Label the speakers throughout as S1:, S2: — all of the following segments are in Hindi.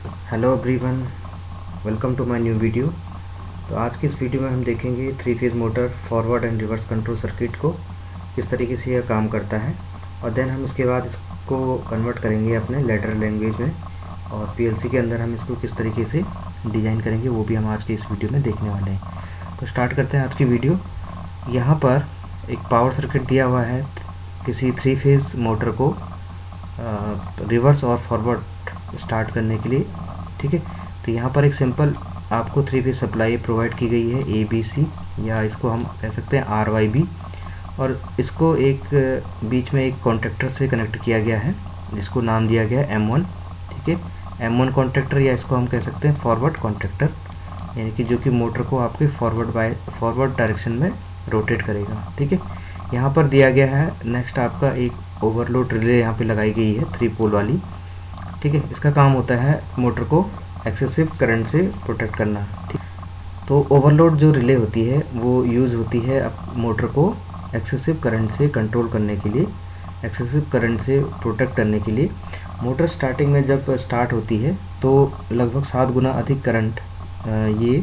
S1: Hello everyone, welcome to my new video. तो आज की इस वीडियो में हम देखेंगे three phase motor forward and reverse control circuit को किस तरीके से यह काम करता है, और देन हम इसके बाद इसको कन्वर्ट करेंगे अपने लेटर लैंग्वेज में, और पीएलसी के अंदर हम इसको किस तरीके से डिज़ाइन करेंगे वो भी हम आज के इस वीडियो में देखने वाले हैं। तो स्टार्ट करते हैं आज की वीडियो। यहाँ पर एक पावर सर्किट दिया हुआ है किसी थ्री फेज़ मोटर को रिवर्स और फॉरवर्ड स्टार्ट करने के लिए। ठीक है, तो यहाँ पर एक सिंपल आपको थ्री फेज सप्लाई प्रोवाइड की गई है ABC, या इसको हम कह सकते हैं RYB, और इसको एक बीच में एक कॉन्टेक्टर से कनेक्ट किया गया है जिसको नाम दिया गया है M1। ठीक है, M1 कॉन्टेक्टर, या इसको हम कह सकते हैं फॉरवर्ड कॉन्टेक्टर, यानी कि जो कि मोटर को आपके फॉरवर्ड डायरेक्शन में रोटेट करेगा। ठीक है, यहाँ पर दिया गया है नेक्स्ट आपका एक ओवरलोड रिले यहाँ पे लगाई गई है 3 पोल वाली। ठीक है, इसका काम होता है मोटर को एक्सेसिव करंट से प्रोटेक्ट करना। ठीक, तो ओवरलोड जो रिले होती है वो यूज़ होती है मोटर को एक्सेसिव करंट से कंट्रोल करने के लिए, एक्सेसिव करंट से प्रोटेक्ट करने के लिए। मोटर स्टार्टिंग में जब स्टार्ट होती है तो लगभग 7 गुना अधिक करंट ये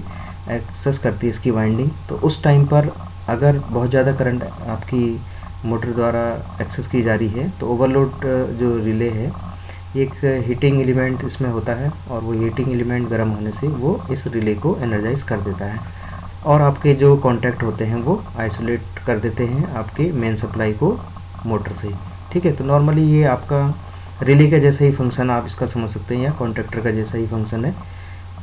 S1: एक्सेस करती है इसकी वाइंडिंग। तो उस टाइम पर अगर बहुत ज़्यादा करंट आपकी मोटर द्वारा एक्सेस की जा रही है तो ओवरलोड जो रिले है, एक हीटिंग एलिमेंट इसमें होता है, और वो हीटिंग एलिमेंट गर्म होने से वो इस रिले को एनर्जाइज कर देता है, और आपके जो कॉन्टैक्ट होते हैं वो आइसोलेट कर देते हैं आपके मेन सप्लाई को मोटर से। ठीक है, तो नॉर्मली ये आपका रिले का जैसा ही फंक्शन आप इसका समझ सकते हैं, या कॉन्ट्रैक्टर का जैसा ही फंक्शन है।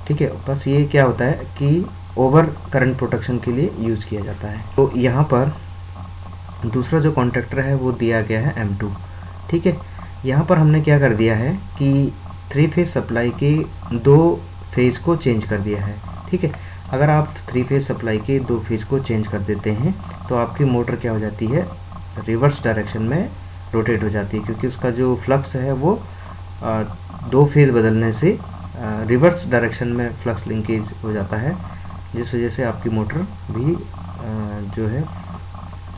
S1: ठीक है, बस ये क्या होता है कि ओवर करंट प्रोटेक्शन के लिए यूज़ किया जाता है। तो यहाँ पर दूसरा जो कॉन्ट्रैक्टर है वो दिया गया है M2। ठीक है, यहाँ पर हमने क्या कर दिया है कि थ्री फेज सप्लाई के 2 फेज़ को चेंज कर दिया है। ठीक है, अगर आप थ्री फेज सप्लाई के 2 फेज़ को चेंज कर देते हैं तो आपकी मोटर क्या हो जाती है, रिवर्स डायरेक्शन में रोटेट हो जाती है, क्योंकि उसका जो फ्लक्स है वो 2 फेज़ बदलने से रिवर्स डायरेक्शन में फ्लक्स लिंकेज हो जाता है, जिस वजह से आपकी मोटर भी जो है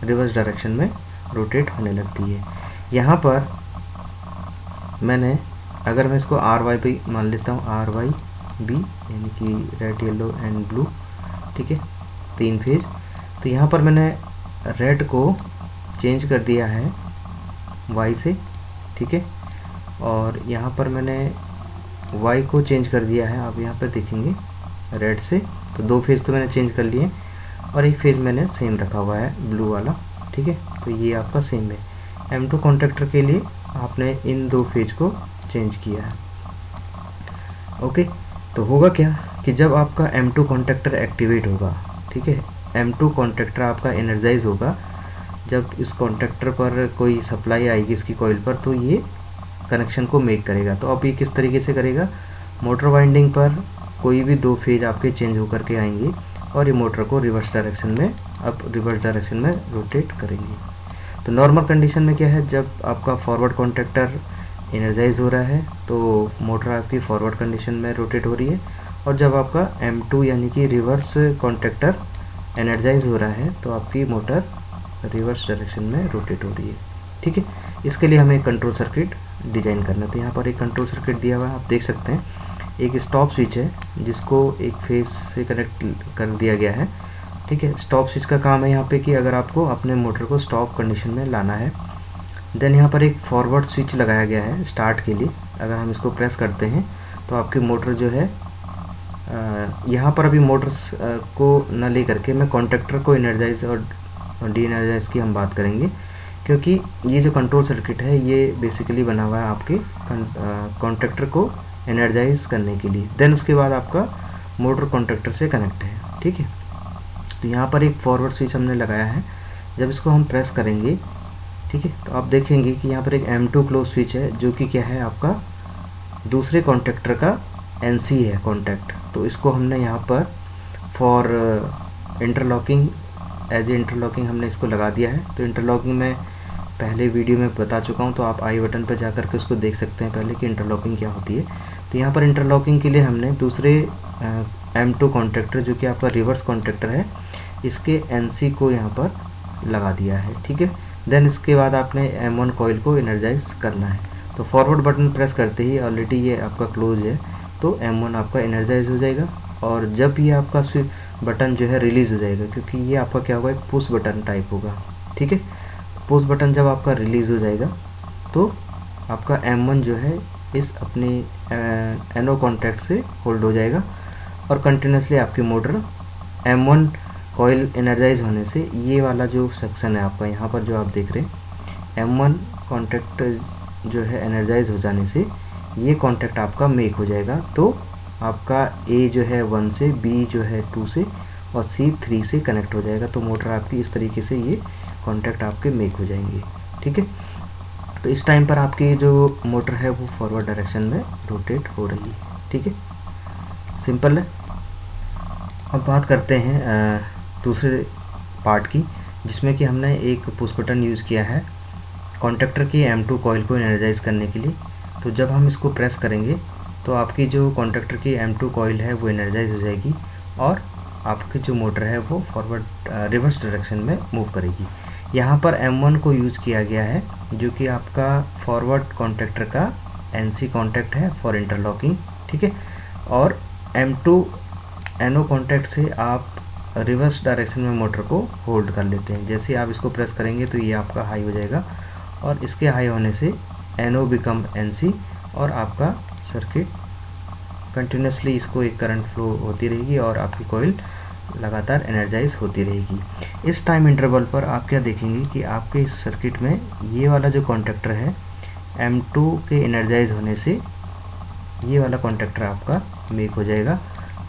S1: रिवर्स डायरेक्शन में रोटेट होने लगती है। यहाँ पर मैंने, अगर मैं इसको RYB मान लेता हूँ, RYB यानी कि रेड येलो एंड ब्लू। ठीक है, 3 फेज। तो यहाँ पर मैंने रेड को चेंज कर दिया है Y से। ठीक है, और यहाँ पर मैंने Y को चेंज कर दिया है, आप यहाँ पर देखेंगे, रेड से। तो 2 फेज तो मैंने चेंज कर लिए, और एक फेज मैंने सेम रखा हुआ है ब्लू वाला। ठीक है, तो ये आपका सेम है। M2 कॉन्ट्रैक्टर के लिए आपने इन 2 फेज को चेंज किया है। ओके, तो होगा क्या कि जब आपका M2 कॉन्ट्रैक्टर एक्टिवेट होगा, ठीक है, M2 कॉन्ट्रैक्टर आपका एनर्जाइज होगा, जब इस कॉन्ट्रैक्टर पर कोई सप्लाई आएगी इसकी कॉइल पर, तो ये कनेक्शन को मेक करेगा। तो अब ये किस तरीके से करेगा, मोटर वाइंडिंग पर कोई भी 2 फेज आपके चेंज होकर के आएंगे, और ये मोटर को रिवर्स डायरेक्शन में रोटेट करेंगे। तो नॉर्मल कंडीशन में क्या है, जब आपका फॉरवर्ड कॉन्ट्रैक्टर एनर्जाइज हो रहा है तो मोटर आपकी फॉरवर्ड कंडीशन में रोटेट हो रही है, और जब आपका M2 यानी कि रिवर्स कॉन्ट्रैक्टर एनर्जाइज हो रहा है तो आपकी मोटर रिवर्स डायरेक्शन में रोटेट हो रही है। ठीक है, इसके लिए हमें एक कंट्रोल सर्किट डिजाइन करना है। तो यहाँ पर एक कंट्रोल सर्किट दिया हुआ है, आप देख सकते हैं। एक स्टॉप स्विच है जिसको एक फेज से कनेक्ट कर दिया गया है। ठीक है, स्टॉप स्विच का काम है यहाँ पे कि अगर आपको अपने मोटर को स्टॉप कंडीशन में लाना है। देन यहाँ पर एक फॉरवर्ड स्विच लगाया गया है स्टार्ट के लिए। अगर हम इसको प्रेस करते हैं तो आपकी मोटर जो है, यहाँ पर अभी मोटर्स को न ले करके मैं कॉन्ट्रैक्टर को एनर्जाइज और डी एनर्जाइज की हम बात करेंगे, क्योंकि ये जो कंट्रोल सर्किट है ये बेसिकली बना हुआ है आपके कॉन्ट्रैक्टर को एनर्जाइज करने के लिए। देन उसके बाद आपका मोटर कॉन्ट्रैक्टर से कनेक्ट है। ठीक है, तो यहाँ पर एक फॉरवर्ड स्विच हमने लगाया है। जब इसको हम प्रेस करेंगे, ठीक है, तो आप देखेंगे कि यहाँ पर एक M2 क्लोज स्विच है, जो कि क्या है, आपका दूसरे कॉन्ट्रैक्टर का NC है कॉन्टैक्ट। तो इसको हमने यहाँ पर for interlocking, as a interlocking हमने इसको लगा दिया है। तो इंटरलॉकिंग में पहले वीडियो में बता चुका हूँ, तो आप आई बटन पर जाकर के उसको देख सकते हैं पहले कि इंटरलॉकिंग क्या होती है। तो यहाँ पर इंटरलॉकिंग के लिए हमने दूसरे M2 कॉन्ट्रैक्टर, जो कि आपका रिवर्स कॉन्ट्रैक्टर है, इसके NC को यहाँ पर लगा दिया है। ठीक है, देन इसके बाद आपने M1 कॉइल को एनर्जाइज करना है। तो फॉरवर्ड बटन प्रेस करते ही ऑलरेडी ये आपका क्लोज है, तो M1 आपका एनर्जाइज हो जाएगा। और जब ये आपका बटन जो है रिलीज़ हो जाएगा, क्योंकि ये आपका क्या होगा, एक पुश बटन टाइप होगा, ठीक है। पुश बटन जब आपका रिलीज़ हो जाएगा तो आपका M1 जो है इस अपने एनो कॉन्टैक्ट से होल्ड हो जाएगा और कंटिन्यूसली आपकी मोटर M1 कॉइल एनर्जाइज होने से ये वाला जो सेक्शन है आपका यहाँ पर जो आप देख रहे हैं, M1 कॉन्टैक्ट जो है एनर्जाइज हो जाने से ये कॉन्टैक्ट आपका मेक हो जाएगा। तो आपका A जो है 1 से, B जो है 2 से और C 3 से कनेक्ट हो जाएगा। तो मोटर आपकी इस तरीके से ये कॉन्टैक्ट आपके मेक हो जाएंगे, ठीक है। तो इस टाइम पर आपकी जो मोटर है वो फॉरवर्ड डायरेक्शन में रोटेट हो रही है, ठीक है, सिंपल है। अब बात करते हैं दूसरे पार्ट की, जिसमें कि हमने एक पुश बटन यूज़ किया है कॉन्टैक्टर की M2 कॉइल को एनर्जाइज करने के लिए। तो जब हम इसको प्रेस करेंगे तो आपकी जो कॉन्टैक्टर की M2 कॉइल है वो एनर्जाइज हो जाएगी और आपकी जो मोटर है वो फॉरवर्ड रिवर्स डायरेक्शन में मूव करेगी। यहाँ पर M1 को यूज़ किया गया है जो कि आपका फॉरवर्ड कॉन्टैक्टर का NC कॉन्टैक्ट है फॉर इंटरलॉकिंग, ठीक है। और M2 एनो कॉन्टैक्ट से आप रिवर्स डायरेक्शन में मोटर को होल्ड कर लेते हैं। जैसे आप इसको प्रेस करेंगे तो ये आपका हाई हो जाएगा और इसके हाई होने से NO बिकम NC और आपका सर्किट कंटिन्यूसली इसको एक करंट फ्लो होती रहेगी और आपकी कॉइल लगातार एनर्जाइज होती रहेगी। इस टाइम इंटरवल पर आप क्या देखेंगे कि आपके इस सर्किट में ये वाला जो कॉन्टैक्टर है M2 के एनर्जाइज होने से ये वाला कॉन्टैक्टर आपका मेक हो जाएगा।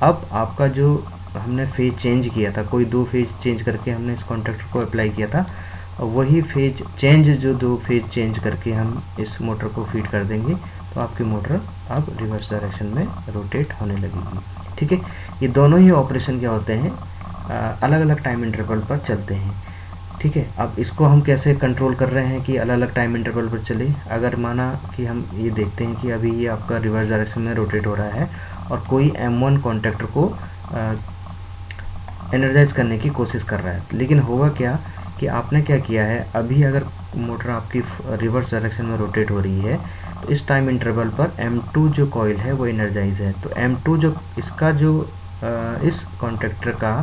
S1: अब आपका जो हमने फेज चेंज किया था, कोई 2 फेज चेंज करके हमने इस कॉन्टैक्टर को अप्लाई किया था, और वही फेज चेंज जो 2 फेज चेंज करके हम इस मोटर को फीड कर देंगे तो आपकी मोटर अब रिवर्स डायरेक्शन में रोटेट होने लगेगी, ठीक है। ये दोनों ही ऑपरेशन क्या होते हैं, अलग अलग टाइम इंटरवल पर चलते हैं, ठीक है। अब इसको हम कैसे कंट्रोल कर रहे हैं कि अलग अलग टाइम इंटरवल पर चले। अगर माना कि हम ये देखते हैं कि अभी ये आपका रिवर्स डायरेक्शन में रोटेट हो रहा है और कोई M1 कॉन्टैक्टर को एनर्जाइज करने की कोशिश कर रहा है, लेकिन होगा क्या कि आपने क्या किया है, अभी अगर मोटर आपकी रिवर्स डायरेक्शन में रोटेट हो रही है तो इस टाइम इंटरवल पर M2 जो कॉइल है वो एनर्जाइज है। तो M2 जो इसका जो इस कॉन्टैक्टर का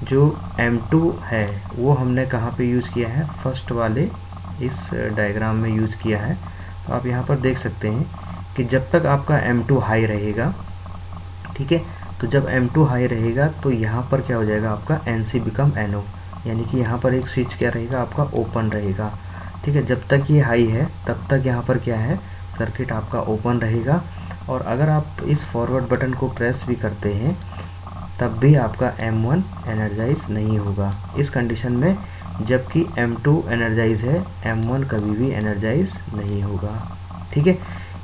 S1: जो M2 है वो हमने कहाँ पे यूज़ किया है, फर्स्ट वाले इस डायग्राम में यूज़ किया है। तो आप यहाँ पर देख सकते हैं कि जब तक आपका M2 हाई रहेगा, ठीक है, तो जब M2 हाई रहेगा तो यहाँ पर क्या हो जाएगा, आपका NC बिकम NO, यानी कि यहाँ पर एक स्विच क्या रहेगा, आपका ओपन रहेगा, ठीक है। जब तक ये हाई है तब तक यहाँ पर क्या है, सर्किट आपका ओपन रहेगा। और अगर आप इस फॉरवर्ड बटन को प्रेस भी करते हैं तब भी आपका M1 एनर्जाइज नहीं होगा। इस कंडीशन में जबकि M2 एनर्जाइज है, M1 कभी भी एनर्जाइज नहीं होगा, ठीक है।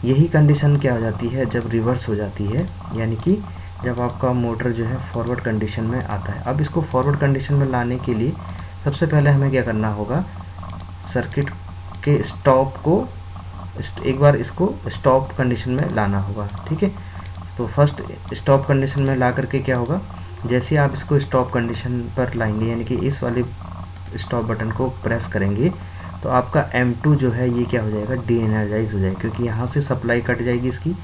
S1: यही कंडीशन क्या हो जाती है जब रिवर्स हो जाती है, यानी कि जब आपका मोटर जो है फॉरवर्ड कंडीशन में आता है। अब इसको फॉरवर्ड कंडीशन में लाने के लिए सबसे पहले हमें क्या करना होगा, सर्किट के स्टॉप को एक बार इसको स्टॉप कंडीशन में लाना होगा, ठीक है। तो फर्स्ट स्टॉप कंडीशन में ला करके क्या होगा, जैसे आप इसको स्टॉप कंडीशन पर लाएंगे यानी कि इस वाले स्टॉप बटन को प्रेस करेंगे तो आपका M2 जो है ये क्या हो जाएगा, डी एनर्जाइज हो जाएगा, क्योंकि यहाँ से सप्लाई कट जाएगी इसकी,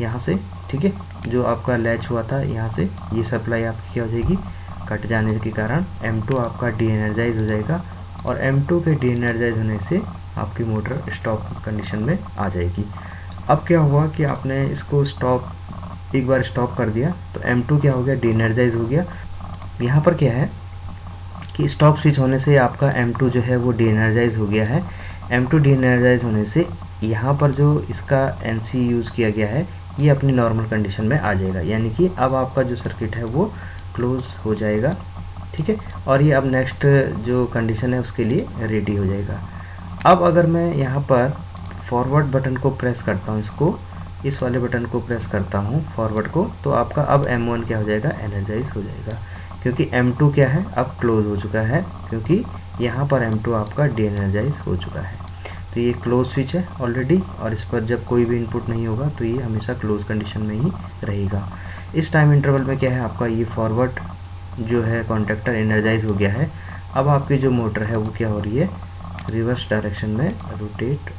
S1: यहाँ से, ठीक है। जो आपका लैच हुआ था यहाँ से ये सप्लाई आपकी क्या हो जाएगी, कट जाने के कारण M2 आपका डी एनर्जाइज हो जाएगा और M2 के डी एनर्जाइज होने से आपकी मोटर स्टॉप कंडीशन में आ जाएगी। अब क्या हुआ कि आपने इसको स्टॉप एक बार स्टॉप कर दिया तो M2 क्या हो गया, डी एनर्जाइज हो गया। यहाँ पर क्या है कि स्टॉप स्विच होने से आपका M2 जो है वो डी एनर्जाइज हो गया है। M2 डी एनर्जाइज होने से यहाँ पर जो इसका NC यूज़ किया गया है ये अपनी नॉर्मल कंडीशन में आ जाएगा, यानी कि अब आपका जो सर्किट है वो क्लोज हो जाएगा, ठीक है। और ये अब नेक्स्ट जो कंडीशन है उसके लिए रेडी हो जाएगा। अब अगर मैं यहाँ पर फॉरवर्ड बटन को प्रेस करता हूँ, इसको इस वाले बटन को प्रेस करता हूँ फॉरवर्ड को, तो आपका अब M1 क्या हो जाएगा, एनर्जाइज हो जाएगा, क्योंकि M2 क्या है, अब क्लोज हो चुका है, क्योंकि यहाँ पर M2 आपका डी एनर्जाइज हो चुका है। तो ये क्लोज स्विच है ऑलरेडी और इस पर जब कोई भी इनपुट नहीं होगा तो ये हमेशा क्लोज कंडीशन में ही रहेगा। इस टाइम इंटरवल में क्या है, आपका ये फॉरवर्ड जो है कॉन्टैक्टर एनर्जाइज हो गया है। अब आपकी जो मोटर है वो क्या हो रही है, रिवर्स डायरेक्शन में रोटेट,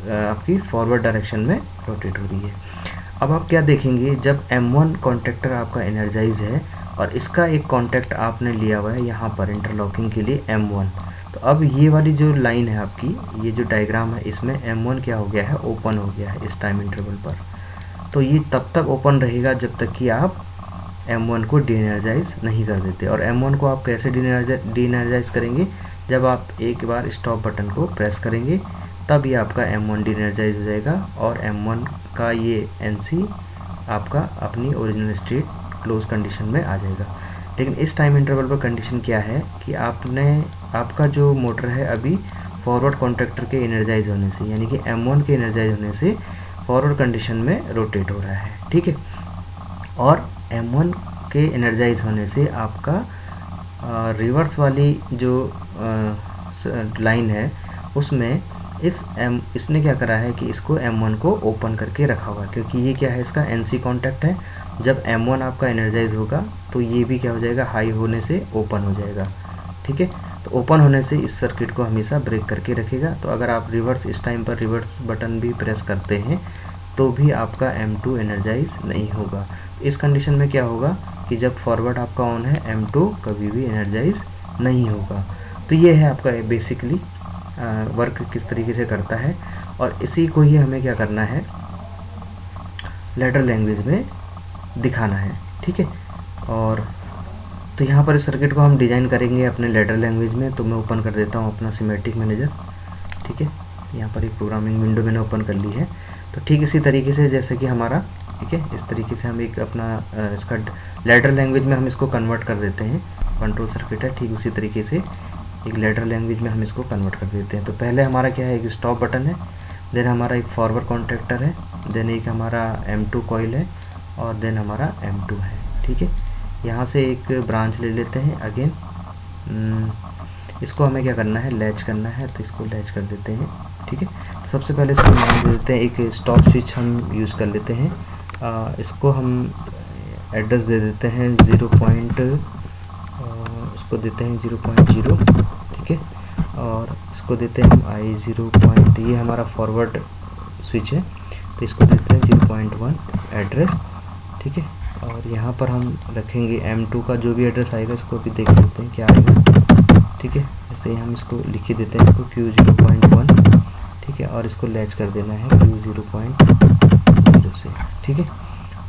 S1: आपकी फॉरवर्ड डायरेक्शन में रोटेट हो रही है। अब आप क्या देखेंगे, जब M1 कॉन्टेक्टर आपका एनर्जाइज है और इसका एक कॉन्टैक्ट आपने लिया हुआ है यहाँ पर इंटरलॉकिंग के लिए M1, तो अब ये वाली जो लाइन है आपकी, ये जो डायग्राम है, इसमें M1 क्या हो गया है, ओपन हो गया है इस टाइम इंटरवल पर। तो ये तब तक ओपन रहेगा जब तक कि आप M1 को डी एनर्जाइज नहीं कर देते। और M1 को आप कैसे डी एनर्जाइज करेंगे, जब आप एक बार स्टॉप बटन को प्रेस करेंगे तब ये आपका M1 डी एनर्जाइज हो जाएगा और M1 का ये NC आपका अपनी ओरिजिनल स्टेट क्लोज कंडीशन में आ जाएगा। लेकिन इस टाइम इंटरवल पर कंडीशन क्या है कि आपका जो मोटर है अभी फॉरवर्ड कॉन्टैक्टर के एनर्जाइज होने से, यानी कि M1 के एनर्जाइज होने से फॉरवर्ड कंडीशन में रोटेट हो रहा है, ठीक है। और M1 के एनर्जाइज होने से आपका रिवर्स वाली जो लाइन है उसमें इसने क्या करा है कि इसको M1 को ओपन करके रखा हुआ है, क्योंकि ये क्या है, इसका NC कॉन्टैक्ट है। जब M1 आपका एनर्जाइज होगा तो ये भी क्या हो जाएगा, हाई होने से ओपन हो जाएगा, ठीक है। तो ओपन होने से इस सर्किट को हमेशा ब्रेक करके रखेगा। तो अगर आप रिवर्स इस टाइम पर रिवर्स बटन भी प्रेस करते हैं तो भी आपका M2 एनर्जाइज नहीं होगा। इस कंडीशन में क्या होगा कि जब फॉरवर्ड आपका ऑन है M2 कभी भी एनर्जाइज नहीं होगा। तो ये है आपका बेसिकली वर्क किस तरीके से करता है, और इसी को ही हमें क्या करना है, लेटर लैंग्वेज में दिखाना है, ठीक है। और तो यहाँ पर इस सर्किट को हम डिज़ाइन करेंगे अपने लेटर लैंग्वेज में। तो मैं ओपन कर देता हूँ अपना सिमेटिक मैनेजर, ठीक है। यहाँ पर एक प्रोग्रामिंग विंडो मैंने ओपन कर ली है। तो ठीक इसी तरीके से जैसे कि हमारा, ठीक है, इस तरीके से हम एक अपना इसका लेटर लैंग्वेज में हम इसको कन्वर्ट कर देते हैं। कंट्रोल सर्किट है, ठीक उसी तरीके से एक लेटर लैंग्वेज में हम इसको कन्वर्ट कर देते हैं। तो पहले हमारा क्या है, एक स्टॉप बटन है, देन हमारा एक फॉरवर्ड कॉन्टैक्टर है, देन एक हमारा M2 कॉइल है, और देन हमारा M2 है, ठीक है। यहाँ से एक ब्रांच ले लेते हैं अगेन। इसको हमें क्या करना है, लैच करना है, तो इसको लैच कर देते हैं, ठीक है। तो सबसे पहले इसको नाम दे देते हैं, एक स्टॉप स्विच हम यूज़ कर लेते हैं। इसको हम एड्रेस दे देते हैं 0. इसको देते हैं 0.0, ठीक है। और इसको देते हैं हम I0. ये हमारा फॉरवर्ड स्विच है, तो इसको देते हैं 0.1 एड्रेस, ठीक है। और यहाँ पर हम रखेंगे M2 का जो भी एड्रेस आएगा, इसको भी देख लेते हैं क्या आएगा, ठीक है। जैसे हम इसको लिख ही देते हैं, इसको Q0.1, ठीक है, और इसको लैच कर देना है Q0.0 से, ठीक है।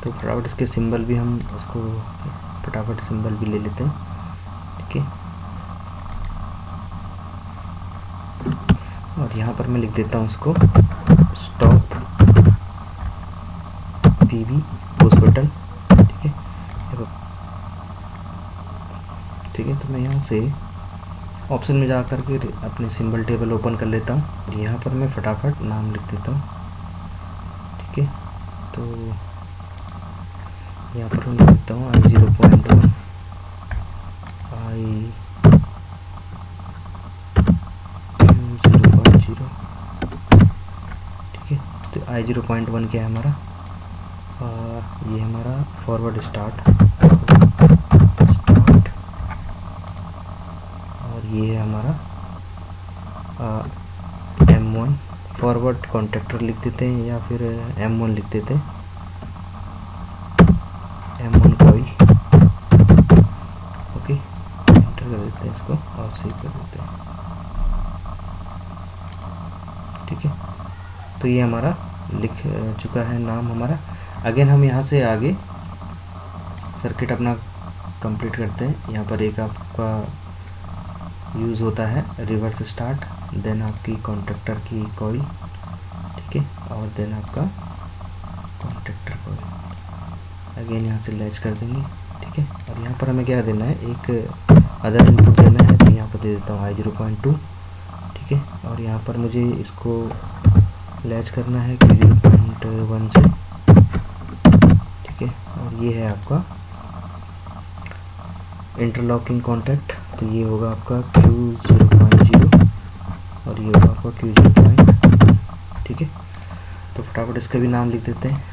S1: तो फटाफट इसके सिंबल भी हम उसको फटाफट सिंबल भी ले लेते हैं, ठीक है। और यहाँ पर मैं लिख देता हूँ इसको स्टॉप PB पुश बटन, ठीक है, ठीक है। तो मैं यहाँ से ऑप्शन में जा कर के अपने सिंबल टेबल ओपन कर लेता हूँ। यहाँ पर मैं फटाफट नाम लिख देता हूँ, ठीक है। तो यहाँ पर मैं लिख देता हूँ I0.1 I0.0, ठीक है। तो I0.1 क्या है हमारा, ये हमारा फॉरवर्ड स्टार्ट, और ये है हमारा M1 फॉरवर्ड कॉन्टैक्टर लिख देते हैं, या फिर M1 लिख देते हैं, M1 कॉइल, ओके। एंटर कर देते हैं इसको और सेव कर देते हैं, ठीक है। तो ये हमारा लिख चुका है नाम हमारा। अगेन हम यहाँ से आगे सर्किट अपना कंप्लीट करते हैं। यहाँ पर एक आपका यूज़ होता है रिवर्स स्टार्ट, देन आपकी कॉन्टैक्टर की कॉइल, ठीक है, और देन आपका कॉन्टैक्टर कॉइल। अगेन यहाँ से लैच कर देंगे, ठीक है। और यहाँ पर हमें क्या देना है, एक अदर इनपुट देना है, तो यहाँ पर दे देता हूँ I0.2, ठीक है। और यहाँ पर मुझे इसको लैच करना है Q0.1 से, ठीक है। और ये है आपका इंटरलॉकिंग कॉन्टैक्ट, तो ये होगा आपका Q0.0 और ये होगा आपका Q0. ठीक है। तो फटाफट इसका भी नाम लिख देते हैं,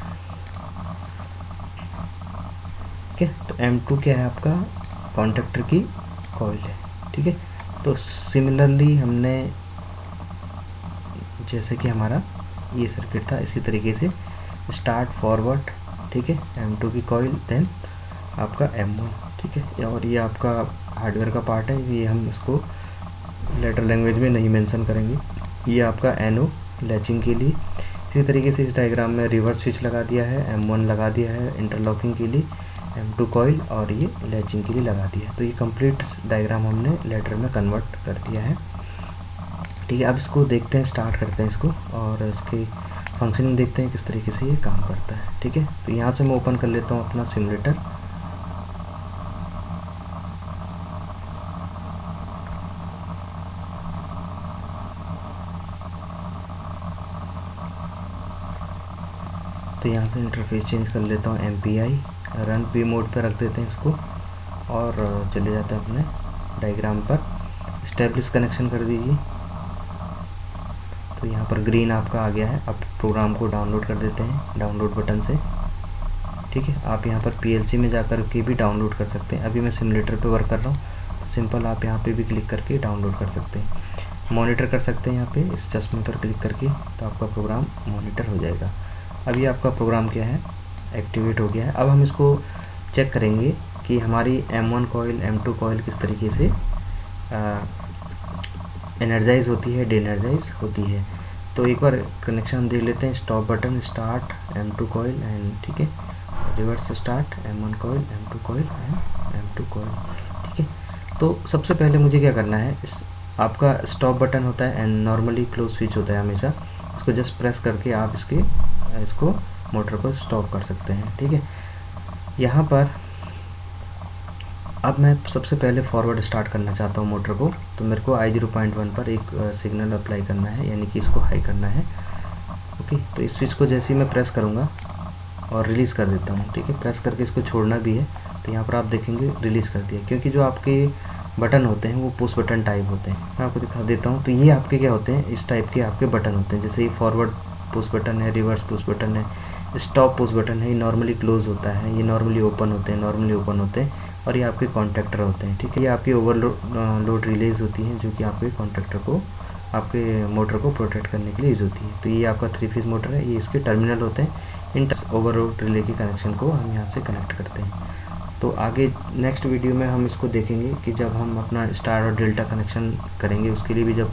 S1: ठीक है। तो M2 क्या है आपका, कॉन्टैक्टर की कॉइल है, ठीक है। तो सिमिलरली हमने जैसे कि हमारा ये सर्किट था, इसी तरीके से स्टार्ट फॉरवर्ड, ठीक है, M2 की कॉइल, देन आपका M1, ठीक है। और ये आपका हार्डवेयर का पार्ट है, ये हम इसको लेटर लैंग्वेज में नहीं मेंशन करेंगे। ये आपका NO लैचिंग के लिए। इसी तरीके से इस डायग्राम में रिवर्स स्विच लगा दिया है, M1 लगा दिया है इंटरलॉकिंग के लिए, M2 कॉइल और ये लैचिंग के लिए लगा दिया है। तो ये कंप्लीट डायग्राम हमने लेटर में कन्वर्ट कर दिया है, ठीक है। अब इसको देखते हैं, स्टार्ट करते हैं इसको और इसके फंक्शनिंग देखते हैं किस तरीके से ये काम करता है, ठीक है। तो यहाँ से मैं ओपन कर लेता हूँ अपना सिमुलेटर। तो यहाँ से इंटरफेस चेंज कर लेता हूँ, MPI रन P मोड पर रख देते हैं इसको और चले जाते हैं अपने डायग्राम पर। इस्टेब्लिश कनेक्शन कर दीजिए। तो यहाँ पर ग्रीन आपका आ गया है। अब प्रोग्राम को डाउनलोड कर देते हैं डाउनलोड बटन से, ठीक है। आप यहाँ पर PLC में जाकर के भी डाउनलोड कर सकते हैं। अभी मैं सिमुलेटर पे वर्क कर रहा हूँ, तो सिंपल आप यहाँ पे भी क्लिक करके डाउनलोड कर सकते हैं। मॉनिटर कर सकते हैं यहाँ पे इस चश्मे पर क्लिक करके, तो आपका प्रोग्राम मॉनिटर हो जाएगा। अभी आपका प्रोग्राम क्या है, एक्टिवेट हो गया है। अब हम इसको चेक करेंगे कि हमारी M1 कॉइल M2 कॉइल किस तरीके से एनर्जाइज होती है, डीएनर्जाइज होती है। तो एक बार कनेक्शन हम देख लेते हैं। Stop button, start M2 coil and, ठीक है, reverse start M1 coil, M2 coil and M2 coil, ठीक है। तो सबसे पहले मुझे क्या करना है, इस आपका स्टॉप बटन होता है एंड नॉर्मली क्लोज स्विच होता है हमेशा, इसको जस्ट प्रेस करके आप इसको मोटर को स्टॉप कर सकते हैं, ठीक है। यहाँ पर अब मैं सबसे पहले फॉरवर्ड स्टार्ट करना चाहता हूँ मोटर को, तो मेरे को I0.1 पर एक सिग्नल अप्लाई करना है, यानी कि इसको हाई करना है, ओके। तो इस स्विच को जैसे ही मैं प्रेस करूँगा और रिलीज़ कर देता हूँ, ठीक है, प्रेस करके इसको छोड़ना भी है। तो यहाँ पर आप देखेंगे रिलीज़ कर दिया, क्योंकि जो आपके बटन होते हैं वो पुश बटन टाइप होते हैं। मैं आपको दिखा देता हूँ। तो ये आपके क्या होते हैं, इस टाइप के आपके बटन होते हैं। जैसे ये फॉरवर्ड पुश बटन है, रिवर्स पुश बटन है, स्टॉप पुश बटन है, ये नॉर्मली क्लोज होता है, ये नॉर्मली ओपन होते हैं, नॉर्मली ओपन होते हैं, और ये आपके कॉन्टैक्टर होते हैं, ठीक है। ये आपकी ओवरलोड रिलेज होती हैं, जो कि आपके कॉन्टैक्टर को, आपके मोटर को प्रोटेक्ट करने के लिए यूज़ होती है। तो ये आपका 3 फेज मोटर है, ये इसके टर्मिनल होते हैं। इन ओवरलोड रिले के कनेक्शन को हम यहाँ से कनेक्ट करते हैं। तो आगे नेक्स्ट वीडियो में हम इसको देखेंगे कि जब हम अपना स्टार और डेल्टा कनेक्शन करेंगे, उसके लिए भी जब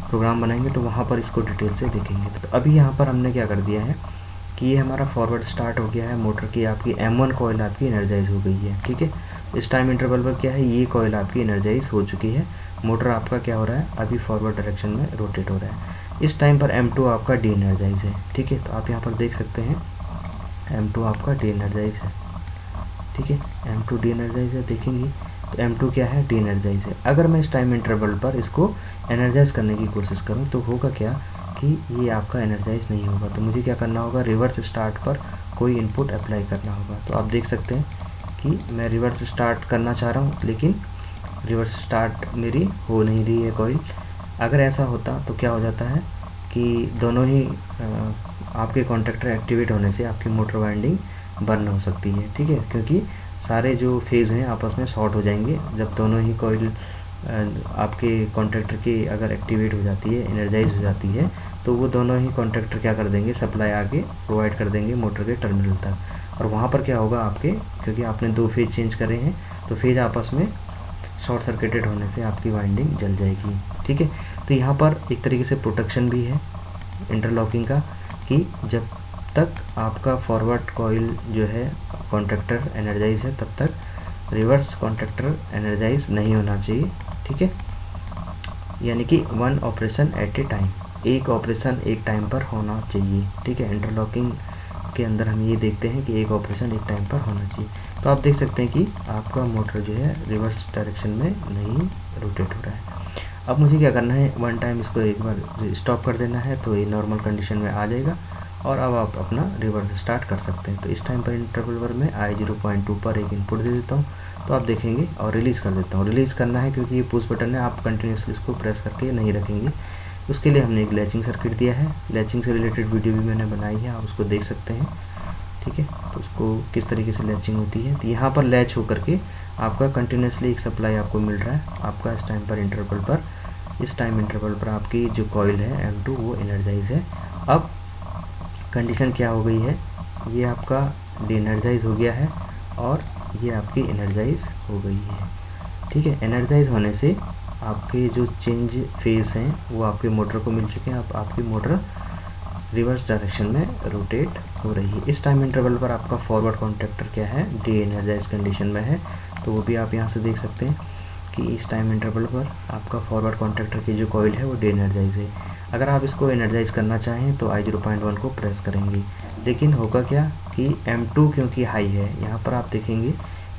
S1: प्रोग्राम बनाएंगे तो वहाँ पर इसको डिटेल से देखेंगे। तो अभी यहाँ पर हमने क्या कर दिया है कि ये हमारा फॉरवर्ड स्टार्ट हो गया है, मोटर की आपकी M1 कॉइल आपकी एनर्जाइज हो गई है, ठीक है। इस टाइम इंटरवल पर क्या है, ये कॉइल आपकी एनर्जाइज हो चुकी है। मोटर आपका क्या हो रहा है, अभी फॉरवर्ड डायरेक्शन में रोटेट हो रहा है। इस टाइम पर M2 आपका डी एनर्जाइज है, ठीक है। तो आप यहाँ पर देख सकते हैं M2 आपका डी एनर्जाइज है, ठीक है। M2 डी एनर्जाइज है, देखेंगे तो M2 क्या है, डी एनर्जाइज है। अगर मैं इस टाइम इंटरवल पर इसको एनर्जाइज करने की कोशिश करूँ तो होगा क्या कि ये आपका एनर्जाइज नहीं होगा। तो मुझे क्या करना होगा, रिवर्स स्टार्ट पर कोई इनपुट अप्लाई करना होगा। तो आप देख सकते हैं कि मैं रिवर्स स्टार्ट करना चाह रहा हूँ, लेकिन रिवर्स स्टार्ट मेरी हो नहीं रही है कॉइल। अगर ऐसा होता तो क्या हो जाता है कि दोनों ही आपके कॉन्टैक्टर एक्टिवेट होने से आपकी मोटर वाइंडिंग बर्न हो सकती है, ठीक है, क्योंकि सारे जो फेज़ हैं आपस में शॉर्ट हो जाएंगे। जब दोनों ही कॉइल आपके कॉन्टैक्टर की अगर एक्टिवेट हो जाती है, एनर्जाइज हो जाती है, तो वो दोनों ही कॉन्टैक्टर क्या कर देंगे, सप्लाई आगे प्रोवाइड कर देंगे मोटर के टर्मिनल तक। और वहाँ पर क्या होगा आपके, क्योंकि आपने 2 फेज चेंज करे हैं, तो फेज आपस में शॉर्ट सर्किटेड होने से आपकी वाइंडिंग जल जाएगी, ठीक है। तो यहाँ पर एक तरीके से प्रोटेक्शन भी है इंटरलॉकिंग का, कि जब तक आपका फॉरवर्ड कॉइल जो है कॉन्टैक्टर एनर्जाइज है, तब तक रिवर्स कॉन्टैक्टर एनर्जाइज नहीं होना चाहिए, ठीक है। यानी कि 1 ऑपरेशन एट ए टाइम, एक ऑपरेशन एक टाइम पर होना चाहिए, ठीक है। इंटरलॉकिंग के अंदर हम ये देखते हैं कि एक ऑपरेशन एक टाइम पर होना चाहिए। तो आप देख सकते हैं कि आपका मोटर जो है रिवर्स डायरेक्शन में नहीं रोटेट हो रहा है। अब मुझे क्या करना है, 1 टाइम इसको एक बार स्टॉप कर देना है, तो ये नॉर्मल कंडीशन में आ जाएगा और अब आप अपना रिवर्स स्टार्ट कर सकते हैं। तो इस टाइम पर इंटरवल पर मैं I0.2 पर एक इनपुट दे देता हूँ, तो आप देखेंगे, और रिलीज़ कर देता हूँ। रिलीज़ करना है क्योंकि ये पुश बटन है, आप कंटिन्यूसली इसको प्रेस करके नहीं रखेंगे। उसके लिए हमने एक लैचिंग सर्किट दिया है, लैचिंग से रिलेटेड वीडियो भी मैंने बनाई है, आप उसको देख सकते हैं, ठीक है। तो उसको किस तरीके से लैचिंग होती है, तो यहाँ पर लैच होकर के आपका कंटिन्यूसली एक सप्लाई आपको मिल रहा है आपका इस टाइम पर इंटरवल पर। इस टाइम इंटरवल पर आपकी जो कॉइल है M2 वो एनर्जाइज है। अब कंडीशन क्या हो गई है, ये आपका डी एनर्जाइज हो गया है और ये आपकी एनर्जाइज हो गई है। ठीक है, एनर्जाइज होने से आपके जो चेंज फेज हैं वो आपके मोटर को मिल चुके हैं। अब आपकी मोटर रिवर्स डायरेक्शन में रोटेट हो रही है। इस टाइम इंटरवल पर आपका फॉरवर्ड कॉन्टैक्टर क्या है, डी एनर्जाइज कंडीशन में है। तो वो भी आप यहाँ से देख सकते हैं कि इस टाइम इंटरवल पर आपका फॉरवर्ड कॉन्टैक्टर की जो कॉइल है वो डी एनर्जाइज है। अगर आप इसको एनर्जाइज करना चाहें तो I0.1 को प्रेस करेंगे, लेकिन होगा क्या कि M2 क्योंकि हाई है, यहाँ पर आप देखेंगे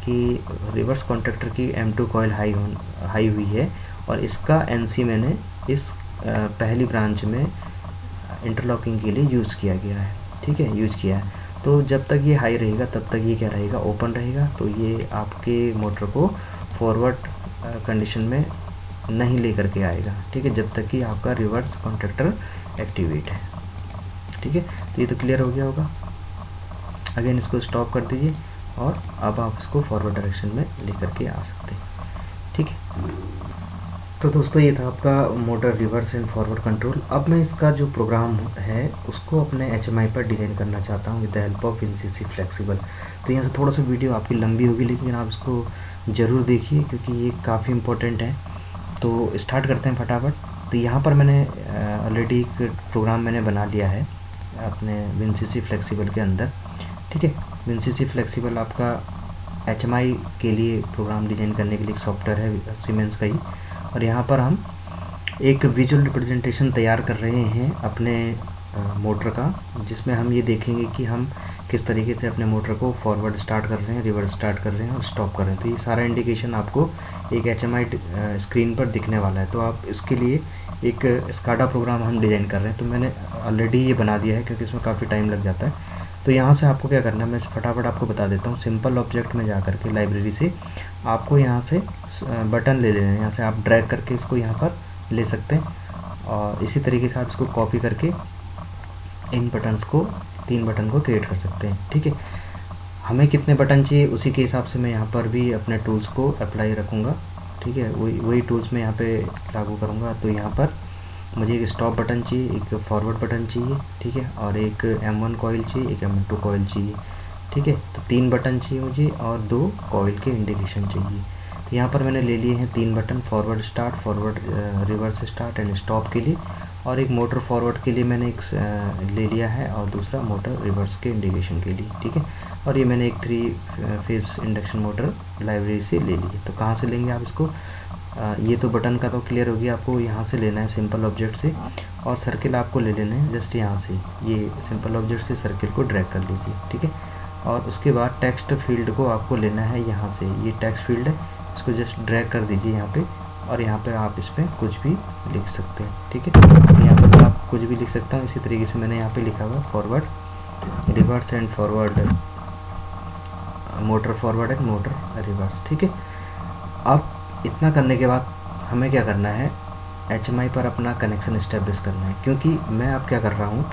S1: कि रिवर्स कॉन्टैक्टर की M2 कॉइल हाई हुई है और इसका NC मैंने इस पहली ब्रांच में इंटरलॉकिंग के लिए यूज़ किया गया है। ठीक है, यूज़ किया है। तो जब तक ये हाई रहेगा तब तक ये क्या रहेगा, ओपन रहेगा। तो ये आपके मोटर को फॉरवर्ड कंडीशन में नहीं लेकर के आएगा। ठीक है, जब तक कि आपका रिवर्स कॉन्टैक्टर एक्टिवेट है। ठीक है, तो ये तो क्लियर हो गया होगा। अगेन इसको स्टॉप कर दीजिए और अब आप इसको फॉरवर्ड डायरेक्शन में लेकर के आ सकते हैं। ठीक है, तो दोस्तों ये था आपका motor reverse and forward control. अब मैं इसका जो प्रोग्राम है उसको अपने HMI पर डिज़ाइन करना चाहता हूँ with the help of WinCC flexible. तो यहाँ से थोड़ा सा वीडियो आपकी लंबी होगी, लेकिन आप इसको ज़रूर देखिए क्योंकि ये काफ़ी इम्पोर्टेंट है। तो स्टार्ट करते हैं फटाफट। तो यहाँ पर मैंने ऑलरेडी एक प्रोग्राम मैंने बना लिया है अपने WinCC फ्लेक्सिबल के अंदर। ठीक है, WinCC फ्लेक्सिबल आपका HMI के लिए प्रोग्राम डिज़ाइन करने के लिए एक सॉफ्टवेयर है सीमेंस का ही। और यहाँ पर हम एक विजुअल रिप्रेजेंटेशन तैयार कर रहे हैं अपने मोटर का, जिसमें हम ये देखेंगे कि हम किस तरीके से अपने मोटर को फॉरवर्ड स्टार्ट कर रहे हैं, रिवर्स स्टार्ट कर रहे हैं और स्टॉप कर रहे हैं। तो ये सारा इंडिकेशन आपको एक HMI स्क्रीन पर दिखने वाला है। तो आप इसके लिए एक स्काडा प्रोग्राम हम डिज़ाइन कर रहे हैं। तो मैंने ऑलरेडी ये बना दिया है क्योंकि इसमें काफ़ी टाइम लग जाता है। तो यहाँ से आपको क्या करना है, मैं फटाफट आपको बता देता हूँ। सिंपल ऑब्जेक्ट में जा करके लाइब्रेरी से आपको यहाँ से बटन ले लेना है। यहाँ से आप ड्रैग करके इसको यहाँ पर ले सकते हैं और इसी तरीके से आप इसको कॉपी करके इन बटन्स को, 3 बटन को क्रिएट कर सकते हैं। ठीक है, हमें कितने बटन चाहिए उसी के हिसाब से मैं यहाँ पर भी अपने टूल्स को अप्लाई रखूँगा। ठीक है, वही टूल्स मैं यहाँ पे लागू करूँगा। तो यहाँ पर मुझे एक स्टॉप बटन चाहिए, एक फॉरवर्ड बटन चाहिए। ठीक है, और एक M1 कॉइल चाहिए, एक M2 कॉइल चाहिए। ठीक है, तो 3 बटन चाहिए मुझे और 2 कॉइल के इंडिकेशन चाहिए। तो यहाँ पर मैंने ले लिए हैं 3 button, forward start, forward reverse start and stop के लिए, और एक मोटर फॉरवर्ड के लिए मैंने एक ले लिया है और दूसरा मोटर रिवर्स के इंडिकेशन के लिए। ठीक है, और ये मैंने एक 3 फेज इंडक्शन मोटर लाइब्रेरी से ले ली है। तो कहाँ से लेंगे आप इसको, ये तो बटन का तो क्लियर हो गया, आपको यहाँ से लेना है सिंपल ऑब्जेक्ट से, और सर्किल आपको ले लेना है जस्ट यहाँ से। ये सिंपल ऑब्जेक्ट से सर्किल को ड्रैग कर लीजिए। ठीक है, और उसके बाद टेक्स्ट फील्ड को आपको लेना है यहाँ से, ये टेक्स्ट फील्ड है, इसको जस्ट ड्रैग कर दीजिए यहाँ पे, और यहाँ पे आप इसमें कुछ भी लिख सकते हैं। ठीक है, यहाँ पर आप कुछ भी लिख सकता हूँ। इसी तरीके से मैंने यहाँ पे लिखा हुआ forward reverse and forward, motor forward and motor reverse. ठीक है, अब इतना करने के बाद हमें क्या करना है, HMI पर अपना कनेक्शन इस्टेब्लिश करना है। क्योंकि मैं अब क्या कर रहा हूँ,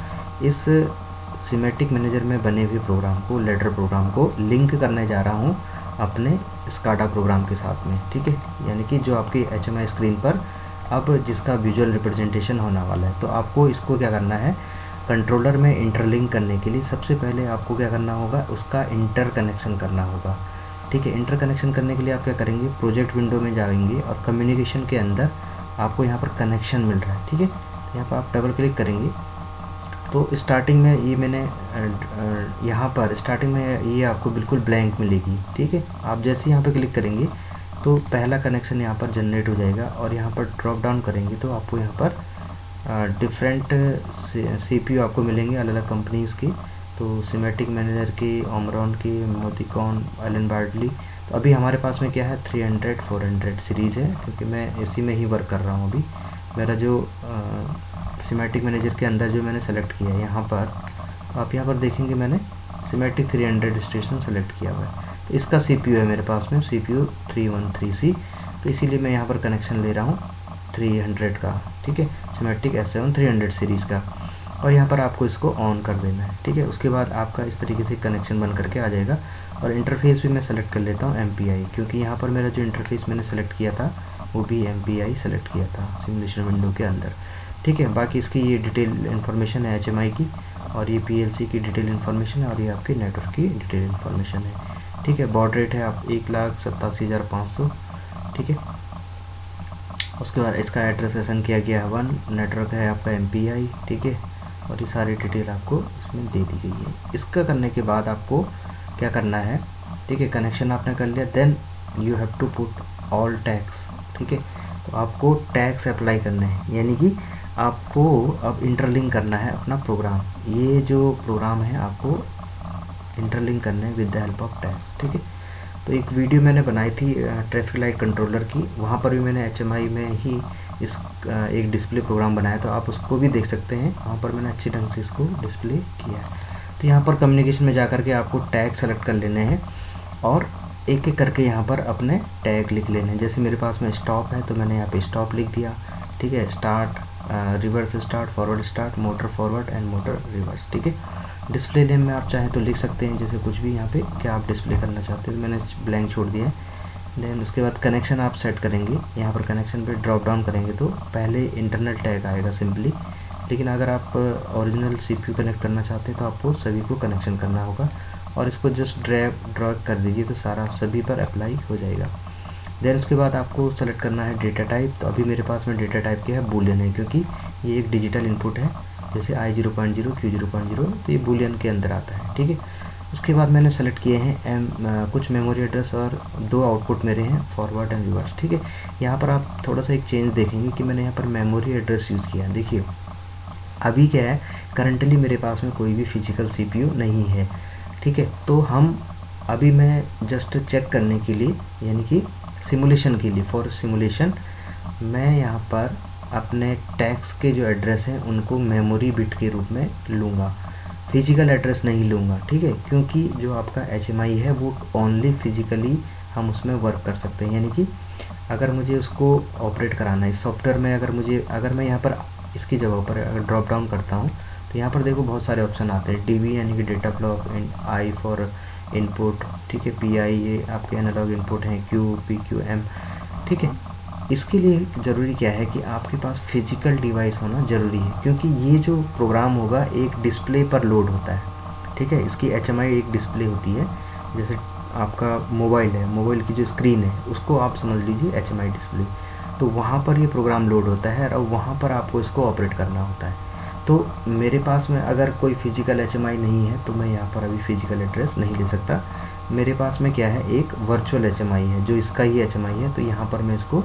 S1: इस सिमेटिक मैनेजर में बने हुए प्रोग्राम को, लेडर प्रोग्राम को लिंक करने जा रहा हूँ अपने स्काडा प्रोग्राम के साथ में। ठीक है, यानी कि जो आपकी HMI स्क्रीन पर अब जिसका विजुअल रिप्रेजेंटेशन होने वाला है। तो आपको इसको क्या करना है, कंट्रोलर में इंटरलिंक करने के लिए सबसे पहले आपको क्या करना होगा, उसका इंटर कनेक्शन करना होगा। ठीक है, इंटर कनेक्शन करने के लिए आप क्या करेंगे, प्रोजेक्ट विंडो में जाएंगे और कम्युनिकेशन के अंदर आपको यहाँ पर कनेक्शन मिल रहा है। ठीक है, यहाँ पर आप डबल क्लिक करेंगे तो स्टार्टिंग में ये मैंने यहाँ पर स्टार्टिंग में ये आपको बिल्कुल ब्लैंक मिलेगी। ठीक है, आप जैसे यहाँ पर क्लिक करेंगे तो पहला कनेक्शन यहाँ पर जनरेट हो जाएगा, और यहाँ पर ड्रॉप डाउन करेंगे तो आपको यहाँ पर डिफरेंट CPU आपको मिलेंगे अलग अलग कंपनीज़ की। तो सिमेटिक मैनेजर की, ओमरॉन की, मोतिकॉन, एलन बार्डली। तो अभी हमारे पास में क्या है, 300 400 सीरीज़ है, क्योंकि मैं इसी में ही वर्क कर रहा हूँ। अभी मेरा जो सिमेटिक मैनेजर के अंदर जो मैंने सेलेक्ट किया है, यहाँ पर आप यहाँ पर देखेंगे मैंने सिमेटिक 300 स्टेशन सेलेक्ट किया हुआ है। तो इसका CPU है मेरे पास में, CPU 313C। तो इसीलिए मैं यहाँ पर कनेक्शन ले रहा हूँ 300 का। ठीक है, सिमेटिक S7 300 सीरीज़ का, और यहाँ पर आपको इसको ऑन कर देना है। ठीक है, उसके बाद आपका इस तरीके से कनेक्शन बन करके आ जाएगा। और इंटरफेस भी मैं सेलेक्ट कर लेता हूँ MPI, क्योंकि यहाँ पर मेरा जो इंटरफेस मैंने सेलेक्ट किया था वो भी MPI सेलेक्ट किया था सिमुलेशन विंडो के अंदर। ठीक है, बाकी इसकी ये डिटेल इन्फॉर्मेशन है HMI की, और ये PLC की डिटेल इन्फॉर्मेशन है और ये आपकी नेटवर्क की डिटेल इन्फॉर्मेशन है। ठीक है, बॉड रेट है आप 1,87,500। ठीक है, उसके बाद इसका एड्रेस असाइन किया गया है 1, नेटवर्क है आपका MPI। ठीक है, और ये सारी डिटेल आपको इसमें दे दी गई है। इसका करने के बाद आपको क्या करना है, ठीक है, कनेक्शन आपने कर लिया, then you have to put all tags. ठीक है, तो आपको टैग्स अप्लाई करने हैं, यानी कि आपको अब इंटरलिंक करना है अपना प्रोग्राम। ये जो प्रोग्राम है आपको इंटरलिंक करने हैं with the help of tags. ठीक है, तो एक वीडियो मैंने बनाई थी ट्रैफिक लाइट कंट्रोलर की, वहाँ पर भी मैंने HMI में ही इस एक डिस्प्ले प्रोग्राम बनाया, तो आप उसको भी देख सकते हैं, वहाँ पर मैंने अच्छे ढंग से इसको डिस्प्ले किया है। तो यहाँ पर कम्युनिकेशन में जा कर के आपको टैग सेलेक्ट कर लेने हैं और एक एक करके यहाँ पर अपने टैग लिख लेने हैं। जैसे मेरे पास में स्टॉप है तो मैंने यहाँ पे स्टॉप लिख दिया। ठीक है, start, reverse start, forward start, motor forward and motor reverse. ठीक है, डिस्प्ले नेम में आप चाहें तो लिख सकते हैं, जैसे कुछ भी यहाँ पे क्या आप डिस्प्ले करना चाहते हैं, तो मैंने ब्लैंक छोड़ दिया है। देन उसके बाद कनेक्शन आप सेट करेंगे, यहाँ पर कनेक्शन पे ड्रॉप डाउन करेंगे तो पहले इंटरनल टैग आएगा सिंपली, लेकिन अगर आप ओरिजिनल CPU कनेक्ट करना चाहते हैं तो आपको सभी को कनेक्शन करना होगा और इसको जस्ट ड्रैग कर दीजिए तो सारा सभी पर अप्लाई हो जाएगा। देन उसके बाद आपको सेलेक्ट करना है डेटा टाइप। तो अभी मेरे पास में डेटा टाइप क्या है, बूलियन है, क्योंकि ये एक डिजिटल इनपुट है, जैसे I0.0 Q0.0, तो ये बूलियन के अंदर आता है। ठीक है, उसके बाद मैंने सेलेक्ट किए हैं कुछ मेमोरी एड्रेस और 2 आउटपुट मेरे हैं फॉरवर्ड एंड रिवर्स। ठीक है, यहाँ पर आप थोड़ा सा एक चेंज देखेंगे कि मैंने यहाँ पर मेमोरी एड्रेस यूज़ किया है। देखिए अभी क्या है, करंटली मेरे पास में कोई भी फिजिकल CPU नहीं है। ठीक है, तो हम अभी मैं जस्ट चेक करने के लिए, यानी कि सिमुलेशन के लिए, फॉर सिमुलेशन मैं यहाँ पर अपने टैग्स के जो एड्रेस हैं उनको मेमोरी बिट के रूप में लूँगा, फिजिकल एड्रेस नहीं लूँगा। ठीक है, क्योंकि जो आपका HMI है वो ओनली फिजिकली हम उसमें वर्क कर सकते हैं, यानी कि अगर मुझे उसको ऑपरेट कराना है इस सॉफ्टवेयर में, अगर मैं यहाँ पर इसकी जगह पर अगर ड्रॉप डाउन करता हूँ तो यहाँ पर देखो बहुत सारे ऑप्शन आते हैं, DB यानी कि data flow, I for input. ठीक है, PI ये आपके एनालॉग इनपुट हैं, Q, PQM। ठीक है, इसके लिए ज़रूरी क्या है कि आपके पास फिजिकल डिवाइस होना ज़रूरी है, क्योंकि ये जो प्रोग्राम होगा एक डिस्प्ले पर लोड होता है। ठीक है, इसकी HMI एक डिस्प्ले होती है, जैसे आपका मोबाइल है, मोबाइल की जो स्क्रीन है उसको आप समझ लीजिए HMI डिस्प्ले, तो वहाँ पर ये प्रोग्राम लोड होता है और वहाँ पर आपको इसको ऑपरेट करना होता है। तो मेरे पास में अगर कोई फिजिकल HMI नहीं है तो मैं यहाँ पर अभी फिजिकल एड्रेस नहीं ले सकता। मेरे पास में क्या है, एक वर्चुअल HMI है जो इसका ही HMI है, तो यहाँ पर मैं इसको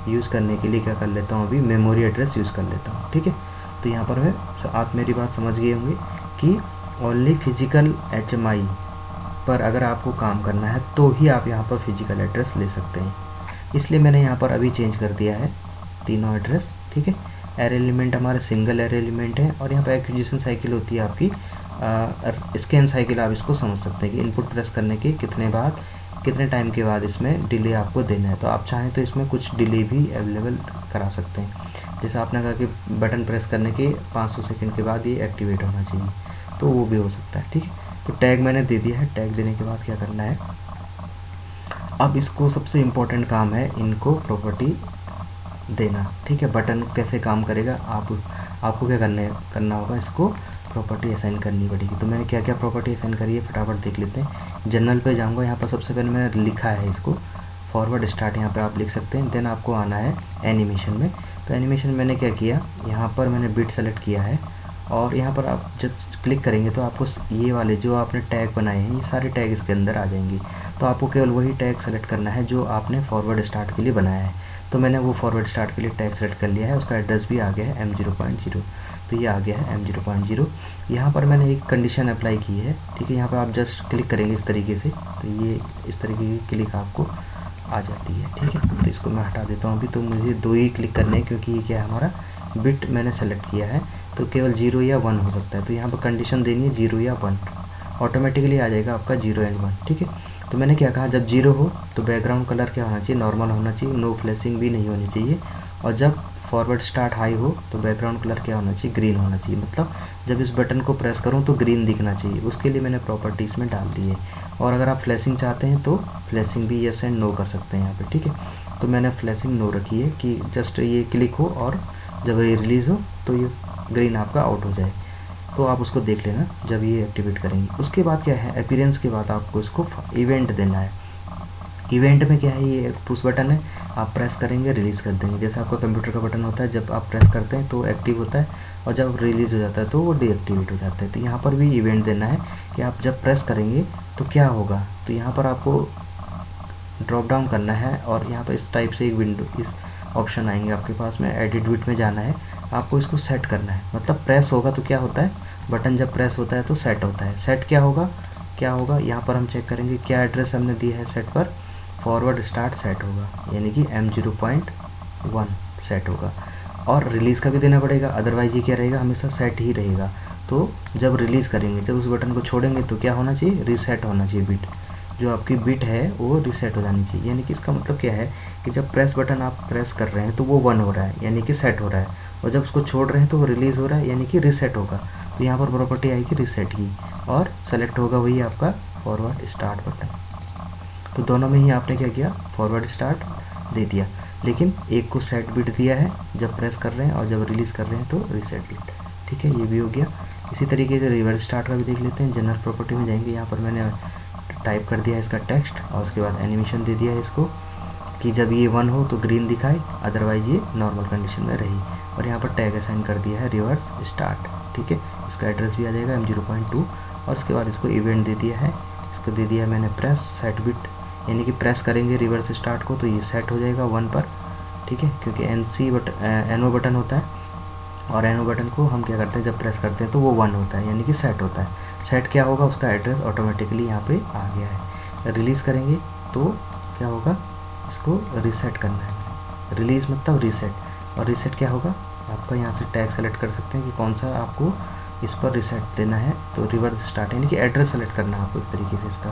S1: यूज़ करने के लिए क्या कर लेता हूँ, अभी मेमोरी एड्रेस यूज़ कर लेता हूँ। ठीक है, तो यहाँ पर मैं, आप मेरी बात समझ गए होंगे कि ओनली फिजिकल HMI पर अगर आपको काम करना है तो ही आप यहाँ पर फिजिकल एड्रेस ले सकते हैं। इसलिए मैंने यहाँ पर अभी चेंज कर दिया है तीनों एड्रेस। ठीक है, एरे एलिमेंट हमारे सिंगल एरे एलिमेंट है और यहाँ पर एक्विजिशन साइकिल होती है आपकी, स्कैन साइकिल आप इसको समझ सकते हैं कि इनपुट प्रेस करने के कितने टाइम के बाद इसमें डिले आपको देना है। तो आप चाहें तो इसमें कुछ डिले भी अवेलेबल करा सकते हैं, जैसे आपने कहा कि बटन प्रेस करने के 500 सेकंड के बाद ये एक्टिवेट होना चाहिए, तो वो भी हो सकता है। ठीक है, तो टैग मैंने दे दिया है। टैग देने के बाद क्या करना है, अब इसको सबसे इम्पोर्टेंट काम है इनको प्रॉपर्टी देना। ठीक है, बटन कैसे काम करेगा, आपको क्या करना होगा, इसको प्रॉपर्टी असाइन करनी पड़ेगी। तो मैंने क्या क्या प्रॉपर्टी असाइन करी है फटाफट देख लेते हैं। जनरल पे जाऊंगा, यहाँ पर सबसे पहले मैंने लिखा है इसको फॉरवर्ड स्टार्ट, यहाँ पर आप लिख सकते हैं। देन आपको आना है एनिमेशन में। तो एनिमेशन मैंने क्या किया, यहाँ पर मैंने बिट सेलेक्ट किया है और यहाँ पर आप जब क्लिक करेंगे तो आपको ये वाले जो आपने टैग बनाए हैं ये सारे टैग इसके अंदर आ जाएंगे। तो आपको केवल वही टैग सेलेक्ट करना है जो आपने फॉरवर्ड स्टार्ट के लिए बनाया है। तो मैंने वो फॉरवर्ड स्टार्ट के लिए टैग सेलेक्ट कर लिया है, उसका एड्रेस भी आ गया है M0.0, तो ये आ गया है M0.0। यहाँ पर मैंने एक कंडीशन अप्लाई की है। ठीक है, यहाँ पर आप जस्ट क्लिक करेंगे इस तरीके से, तो ये इस तरीके की क्लिक आपको आ जाती है। ठीक है, तो इसको मैं हटा देता हूँ अभी। तो मुझे 2 ही क्लिक करने हैं क्योंकि ये क्या है, हमारा बिट मैंने सेलेक्ट किया है, तो केवल 0 या 1 हो सकता है। तो यहाँ पर कंडीशन देनी है 0 या 1, ऑटोमेटिकली आ जाएगा आपका 0 एंड 1। ठीक है, तो मैंने क्या कहा, जब 0 हो तो बैकग्राउंड कलर क्या होना चाहिए, नॉर्मल होना चाहिए, नो फ्लैशिंग भी नहीं होनी चाहिए। और जब फॉरवर्ड स्टार्ट हाई हो तो बैकग्राउंड कलर क्या होना चाहिए, ग्रीन होना चाहिए, मतलब जब इस बटन को प्रेस करूं तो ग्रीन दिखना चाहिए। उसके लिए मैंने प्रॉपर्टीज़ में डाल दी है। और अगर आप फ्लैशिंग चाहते हैं तो फ्लैशिंग भी यस एंड नो कर सकते हैं यहाँ पे। ठीक है, तो मैंने फ्लैशिंग नो रखी है कि जस्ट ये क्लिक हो और जब ये रिलीज़ हो तो ये ग्रीन आपका आउट हो जाए। तो आप उसको देख लेना जब ये एक्टिवेट करेंगे। उसके बाद क्या है, अपीयरेंस के बाद आपको इसको इवेंट देना है। इवेंट में क्या है, ये पुश बटन है, आप प्रेस करेंगे रिलीज़ कर देंगे। जैसे आपका कंप्यूटर का बटन होता है, जब आप प्रेस करते हैं तो एक्टिव होता है और जब रिलीज़ हो जाता है तो वो डीएक्टिवेट हो जाता है। तो यहाँ पर भी इवेंट देना है कि आप जब प्रेस करेंगे तो क्या होगा। तो यहाँ पर आपको ड्रॉप डाउन करना है और यहाँ पर इस टाइप से एक विंडो, इस ऑप्शन आएंगे आपके पास में, एडिट बिट में जाना है, आपको इसको सेट करना है। मतलब प्रेस होगा तो क्या होता है, बटन जब प्रेस होता है तो सेट होता है। सेट क्या होगा यहाँ पर हम चेक करेंगे क्या एड्रेस हमने दिया है सेट पर, फॉरवर्ड स्टार्ट सेट होगा, यानी कि M0.1 सेट होगा। और रिलीज़ का भी देना पड़ेगा, अदरवाइज ये क्या रहेगा, हमेशा सेट ही रहेगा। तो जब रिलीज़ करेंगे, जब उस बटन को छोड़ेंगे तो क्या होना चाहिए, रीसेट होना चाहिए बिट, जो आपकी बिट है वो रीसेट हो जानी चाहिए। यानी कि इसका मतलब क्या है कि जब प्रेस बटन आप प्रेस कर रहे हैं तो वो 1 हो रहा है, यानी कि सेट हो रहा है, और जब उसको छोड़ रहे हैं तो वो रिलीज़ हो रहा है, यानी कि रीसेट होगा। तो यहाँ पर प्रॉपर्टी आएगी रीसेट की, और सेलेक्ट होगा वही आपका फॉरवर्ड स्टार्ट बटन। तो दोनों में ही आपने क्या किया, फॉरवर्ड स्टार्ट दे दिया, लेकिन एक को सेट बिट दिया है जब प्रेस कर रहे हैं, और जब रिलीज़ कर रहे हैं तो रीसेट बिट। ठीक है, ये भी हो गया। इसी तरीके से रिवर्स स्टार्ट का भी देख लेते हैं। जनरल प्रॉपर्टी में जाएंगे, यहाँ पर मैंने टाइप कर दिया इसका टेक्स्ट, और उसके बाद एनिमेशन दे दिया है इसको कि जब ये 1 हो तो ग्रीन दिखाए, अदरवाइज ये नॉर्मल कंडीशन में रही। और यहाँ पर टैग असाइन कर दिया है रिवर्स स्टार्ट। ठीक है, इसका एड्रेस भी आ जाएगा M0.2, और उसके बाद इसको इवेंट दे दिया है, इसको दे दिया है मैंने प्रेस सेट बिट, यानी कि प्रेस करेंगे रिवर्स स्टार्ट को तो ये सेट हो जाएगा 1 पर। ठीक है, क्योंकि NO बटन होता है, और NO बटन को हम क्या करते हैं, जब प्रेस करते हैं तो वो 1 होता है, यानी कि सेट होता है। सेट क्या होगा, उसका एड्रेस ऑटोमेटिकली यहाँ पे आ गया है। रिलीज़ करेंगे तो क्या होगा, इसको रीसेट करना है। रिलीज़ मतलब रीसेट, और रीसेट क्या होगा, आपका यहाँ से टैग सेलेक्ट कर सकते हैं कि कौन सा आपको इस पर रीसेट देना है। तो रिवर्स स्टार्ट, यानी कि एड्रेस सेलेक्ट करना है आपको इस तरीके से इसका,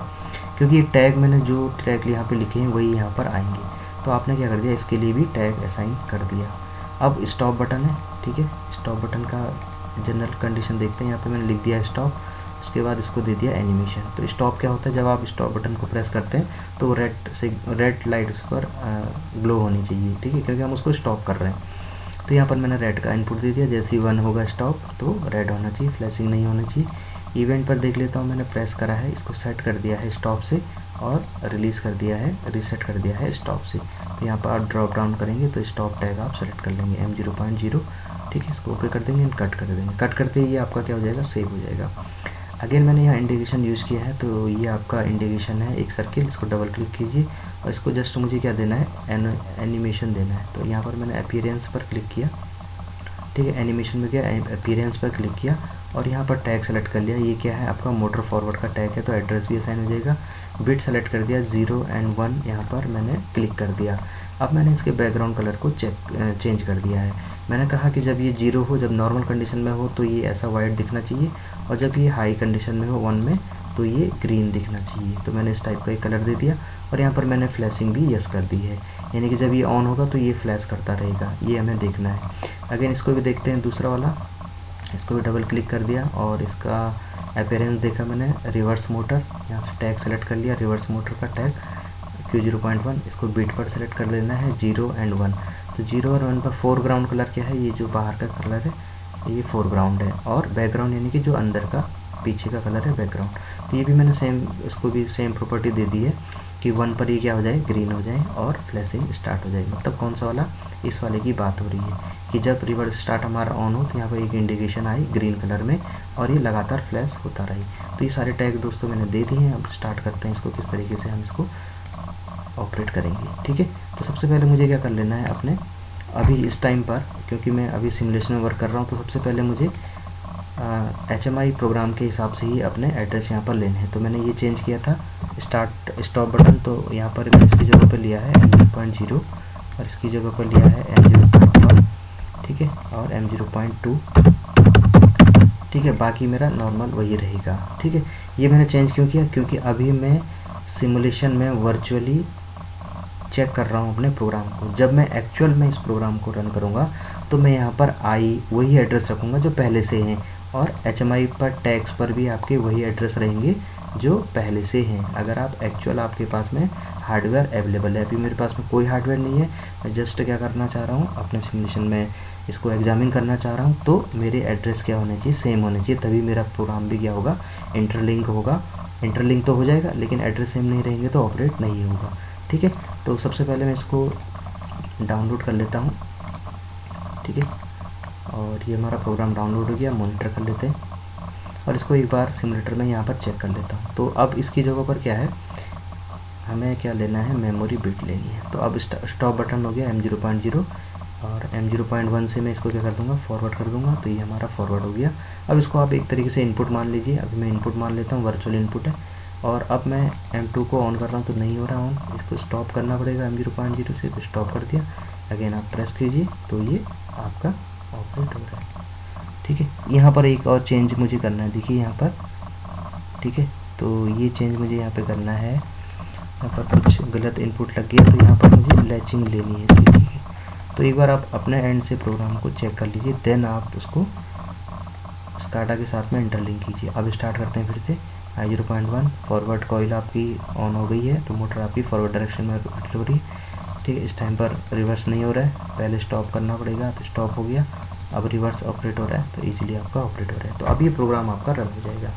S1: क्योंकि ये टैग मैंने जो टैग यहाँ पे लिखे हैं वही यहाँ पर आएंगे। तो आपने क्या कर दिया, इसके लिए भी टैग असाइन कर दिया। अब स्टॉप बटन है। ठीक है, स्टॉप बटन का जनरल कंडीशन देखते हैं। यहाँ पे मैंने लिख दिया स्टॉप, उसके बाद इसको दे दिया एनिमेशन। तो स्टॉप क्या होता है, जब आप स्टॉप बटन को प्रेस करते हैं तो रेड लाइट उस पर ग्लो होनी चाहिए। ठीक है, क्योंकि हम उसको स्टॉप कर रहे हैं। तो यहाँ पर मैंने रेड का इनपुट दे दिया, जैसे ही 1 होगा स्टॉप तो रेड होना चाहिए, फ्लैशिंग नहीं होना चाहिए। इवेंट पर देख लेता हूँ, मैंने प्रेस करा है, इसको सेट कर दिया है स्टॉप से, और रिलीज़ कर दिया है, रीसेट कर दिया है स्टॉप से। तो यहाँ पर आप ड्रॉप डाउन करेंगे तो स्टॉप टैग आप सेलेक्ट कर लेंगे M0.0। ठीक है, इसको ओके कर देंगे, कट कर देंगे। कट करते ही ये आपका क्या हो जाएगा, सेव हो जाएगा। अगेन मैंने यहाँ इंडिकेशन यूज़ किया है, तो ये आपका इंडिकेशन है एक सर्किल, इसको डबल क्लिक कीजिए और इसको जस्ट मुझे क्या देना है, एनिमेशन देना है। तो यहाँ पर मैंने अपीयरेंस पर क्लिक किया। ठीक है, एनिमेशन में गया, अपीयरेंस पर क्लिक किया और यहाँ पर टैग सेलेक्ट कर लिया। ये क्या है, आपका मोटर फॉरवर्ड का टैग है, तो एड्रेस भी असाइन हो जाएगा। बिट सेलेक्ट कर दिया, 0 और 1 यहाँ पर मैंने क्लिक कर दिया। अब मैंने इसके बैकग्राउंड कलर को चेंज कर दिया है। मैंने कहा कि जब ये 0 हो, जब नॉर्मल कंडीशन में हो तो ये ऐसा वाइट दिखना चाहिए, और जब ये हाई कंडीशन में हो 1 में तो ये ग्रीन दिखना चाहिए। तो मैंने इस टाइप का एक कलर दे दिया, और यहाँ पर मैंने फ्लैशिंग भी यस कर दी है, यानी कि जब ये ऑन होगा तो ये फ्लैश करता रहेगा, ये हमें देखना है। अगेन इसको भी देखते हैं, दूसरा वाला, इसको भी डबल क्लिक कर दिया और इसका अपीयरेंस देखा मैंने, रिवर्स मोटर, यहाँ से टैग सेलेक्ट कर लिया, रिवर्स मोटर का टैग Q0.1, इसको बिट पर सेलेक्ट कर लेना है 0 और 1। तो 0 और 1 पर फोरग्राउंड कलर क्या है, ये जो बाहर का कलर है ये फोरग्राउंड है, और बैकग्राउंड यानी कि जो अंदर का पीछे का कलर है बैकग्राउंड। तो ये भी मैंने सेम, इसको भी सेम प्रॉपर्टी दे दी है कि 1 पर ये क्या हो जाए, ग्रीन हो जाए और फ्लैशिंग स्टार्ट हो जाए। मतलब कौन सा वाला, इस वाले की बात हो रही है कि जब रिवर्स स्टार्ट हमारा ऑन हो तो यहाँ पर एक इंडिकेशन आई ग्रीन कलर में, और ये लगातार फ्लैश होता रही। तो ये सारे टैग दोस्तों मैंने दे दिए हैं। अब स्टार्ट करते हैं इसको, किस तरीके से हम इसको ऑपरेट करेंगे। ठीक है, तो सबसे पहले मुझे क्या कर लेना है अपने, अभी इस टाइम पर, क्योंकि मैं अभी सिमुलेशन में वर्क कर रहा हूँ, तो सबसे पहले मुझे HMI प्रोग्राम के हिसाब से ही अपने एड्रेस यहाँ पर लेने हैं। तो मैंने ये चेंज किया था स्टॉप बटन, तो यहाँ पर मैंने इसकी जगह पर लिया है M0.0 और इसकी जगह पर लिया है M0.1। ठीक है, और M0.2। ठीक है, बाकी मेरा नॉर्मल वही रहेगा। ठीक है, ये मैंने चेंज क्यों किया, क्योंकि अभी मैं सिमुलेशन में वर्चुअली चेक कर रहा हूँ अपने प्रोग्राम को। जब मैं एक्चुअल में इस प्रोग्राम को रन करूँगा तो मैं यहाँ पर वही एड्रेस रखूँगा जो पहले से हैं, और HMI पर टैग्स पर भी आपके वही एड्रेस रहेंगे जो पहले से हैं। अगर आप एक्चुअल आपके पास में हार्डवेयर अवेलेबल है, अभी मेरे पास में कोई हार्डवेयर नहीं है, मैं जस्ट क्या करना चाह रहा हूँ, अपने सिमुलेशन में इसको एग्जामिन करना चाह रहा हूँ तो मेरे एड्रेस क्या होने चाहिए, सेम होने चाहिए, तभी मेरा प्रोग्राम भी क्या होगा, इंटरलिंक होगा। इंटरलिंक तो हो जाएगा लेकिन एड्रेस सेम नहीं रहेंगे तो ऑपरेट नहीं होगा। ठीक है, तो सबसे पहले मैं इसको डाउनलोड कर लेता हूँ। ठीक है, और ये हमारा प्रोग्राम डाउनलोड हो गया, मॉनिटर कर लेते हैं और इसको एक बार सिमुलेटर में यहाँ पर चेक कर लेता हूँ। तो अब इसकी जगह पर क्या है, हमें क्या लेना है, मेमोरी बिट लेनी है। तो अब स्टॉप बटन हो गया M0.0 और M0.1 से मैं इसको क्या कर दूंगा, फॉरवर्ड कर दूंगा। तो ये हमारा फॉरवर्ड हो गया। अब इसको आप एक तरीके से इनपुट मान लीजिए। अभी मैं इनपुट मान लेता हूँ, वर्चुअल इनपुट है। और अब मैं M2 को ऑन कर रहा हूँ तो नहीं हो रहा ऑन, इसको स्टॉप करना पड़ेगा M0.0 से। तो स्टॉप कर दिया, अगेन आप प्रेस कीजिए तो ये आपका ऑपरेट हो रहा है। ठीक है, यहाँ पर एक और चेंज मुझे करना है, देखिए यहाँ पर। ठीक है, तो ये चेंज मुझे यहाँ पे करना है। यहाँ पर कुछ गलत इनपुट लग गया तो यहाँ पर मुझे लैचिंग लेनी है। ठीक है, तो एक बार आप अपने एंड से प्रोग्राम को चेक कर लीजिए, देन आप उसको स्काडा के साथ में इंटरलिंक कीजिए। अब स्टार्ट करते हैं फिर से। I0.1 फॉरवर्ड कॉइल आपकी ऑन हो गई है तो मोटर आपकी फॉरवर्ड डायरेक्शन में रोटेट हो रही है। ठीक है, इस टाइम पर रिवर्स नहीं हो रहा है, पहले स्टॉप करना पड़ेगा। तो स्टॉप हो गया, अब रिवर्स ऑपरेट हो रहा है, तो इजीली आपका ऑपरेट हो रहा है। तो अब ये प्रोग्राम आपका रन हो जाएगा।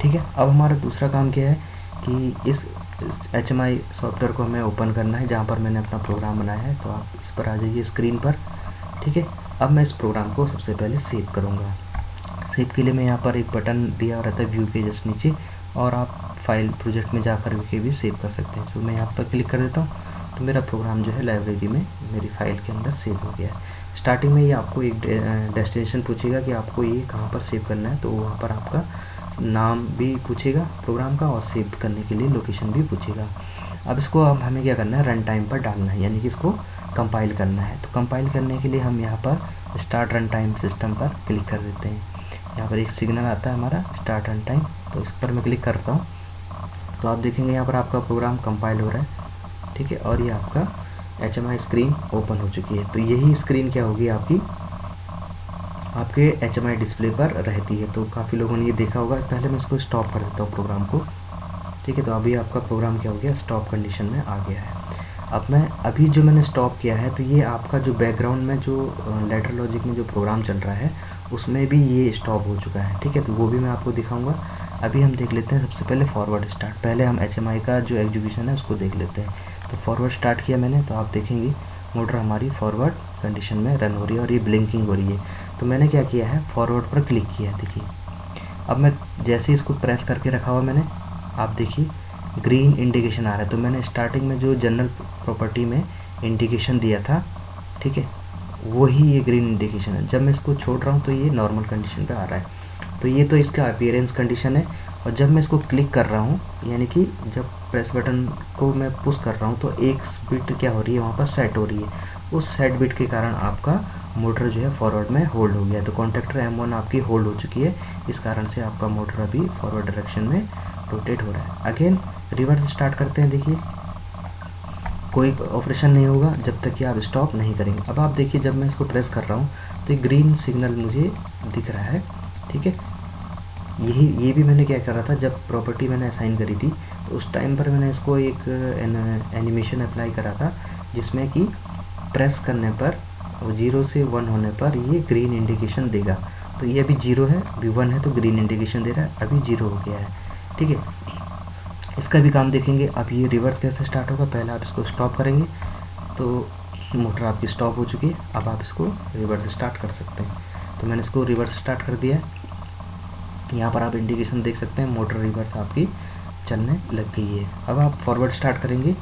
S1: ठीक है, अब हमारा दूसरा काम क्या है कि इस HMI सॉफ्टवेयर को हमें ओपन करना है जहाँ पर मैंने अपना प्रोग्राम बनाया है। तो आप इस पर आ जाइए स्क्रीन पर। ठीक है, अब मैं इस प्रोग्राम को सबसे पहले सेव करूँगा। सेव के लिए मैं यहाँ पर एक बटन दिया रहता है व्यू के जस्ट नीचे, और आप फाइल प्रोजेक्ट में जाकर के भी सेव कर सकते हैं। तो मैं यहाँ पर क्लिक कर देता हूँ तो मेरा प्रोग्राम जो है लाइब्रेरी में मेरी फाइल के अंदर सेव हो गया है। स्टार्टिंग में ये आपको एक डेस्टिनेशन पूछेगा कि आपको ये कहाँ पर सेव करना है, तो वहाँ पर आपका नाम भी पूछेगा प्रोग्राम का और सेव करने के लिए लोकेशन भी पूछेगा। अब इसको अब हमें क्या करना है, रन टाइम पर डालना है, यानी कि इसको कंपाइल करना है। तो कंपाइल करने के लिए हम यहाँ पर स्टार्ट रन टाइम सिस्टम पर क्लिक कर देते हैं। यहाँ पर एक सिग्नल आता है हमारा स्टार्ट रन टाइम, तो इस पर मैं क्लिक करता हूँ तो आप देखेंगे यहाँ पर आपका प्रोग्राम कंपाइल हो रहा है। ठीक है, और ये आपका HMI स्क्रीन ओपन हो चुकी है। तो यही स्क्रीन क्या होगी आपकी, आपके HMI डिस्प्ले पर रहती है। तो काफ़ी लोगों ने ये देखा होगा। पहले मैं इसको स्टॉप कर देता हूँ प्रोग्राम को। ठीक है, तो अभी आपका प्रोग्राम क्या हो गया, स्टॉप कंडीशन में आ गया है। अब मैं अभी जो मैंने स्टॉप किया है तो ये आपका जो बैकग्राउंड में जो लेटर लॉजिक में जो प्रोग्राम चल रहा है उसमें भी ये स्टॉप हो चुका है। ठीक है, तो वो भी मैं आपको दिखाऊंगा। अभी हम देख लेते हैं सबसे पहले फॉरवर्ड स्टार्ट। पहले हम HMI का जो एग्जीक्यूशन है उसको देख लेते हैं। तो फॉरवर्ड स्टार्ट किया मैंने, तो आप देखेंगे मोटर हमारी फॉरवर्ड कंडीशन में रन हो रही है और ये ब्लिंकिंग हो रही है। तो मैंने क्या किया है, फॉरवर्ड पर क्लिक किया है। देखिए अब मैं जैसे इसको प्रेस करके रखा हुआ मैंने, आप देखिए ग्रीन इंडिकेशन आ रहा है। तो मैंने स्टार्टिंग में जो जनरल प्रॉपर्टी में इंडिकेशन दिया था, ठीक है, वही ये ग्रीन इंडिकेशन है। जब मैं इसको छोड़ रहा हूँ तो ये नॉर्मल कंडीशन पे आ रहा है। तो ये तो इसका अपीयरेंस कंडीशन है। और जब मैं इसको क्लिक कर रहा हूँ, यानी कि जब प्रेस बटन को मैं पुश कर रहा हूँ तो एक बिट क्या हो रही है, वहाँ पर सेट हो रही है। उस सेट बिट के कारण आपका मोटर जो है फॉरवर्ड में होल्ड हो गया है। तो कॉन्टैक्टर M1 आपकी होल्ड हो चुकी है, इस कारण से आपका मोटर अभी फॉरवर्ड डायरेक्शन में रोटेट हो रहा है। अगेन रिवर्स स्टार्ट करते हैं। देखिए कोई ऑपरेशन नहीं होगा जब तक कि आप स्टॉप नहीं करेंगे। अब आप देखिए जब मैं इसको प्रेस कर रहा हूँ तो एक ग्रीन सिग्नल मुझे दिख रहा है। ठीक है, ये भी मैंने क्या करा था, जब प्रॉपर्टी मैंने असाइन करी थी तो उस टाइम पर मैंने इसको एक एनिमेशन अप्लाई करा था जिसमें कि प्रेस करने पर 0 से 1 होने पर ये ग्रीन इंडिकेशन देगा। तो ये अभी 0 है, अभी 1 है तो ग्रीन इंडिकेशन दे रहा है, अभी 0 हो गया है। ठीक है, इसका भी काम देखेंगे। अब ये रिवर्स कैसे स्टार्ट होगा, पहले आप इसको स्टॉप करेंगे तो मोटर आपकी स्टॉप हो चुकी है। अब आप इसको रिवर्स स्टार्ट कर सकते हैं। तो मैंने इसको रिवर्स स्टार्ट कर दिया है। यहाँ पर आप इंडिकेशन देख सकते हैं, मोटर रिवर्स आपकी चलने लग गई है। अब आप फॉरवर्ड स्टार्ट करेंगे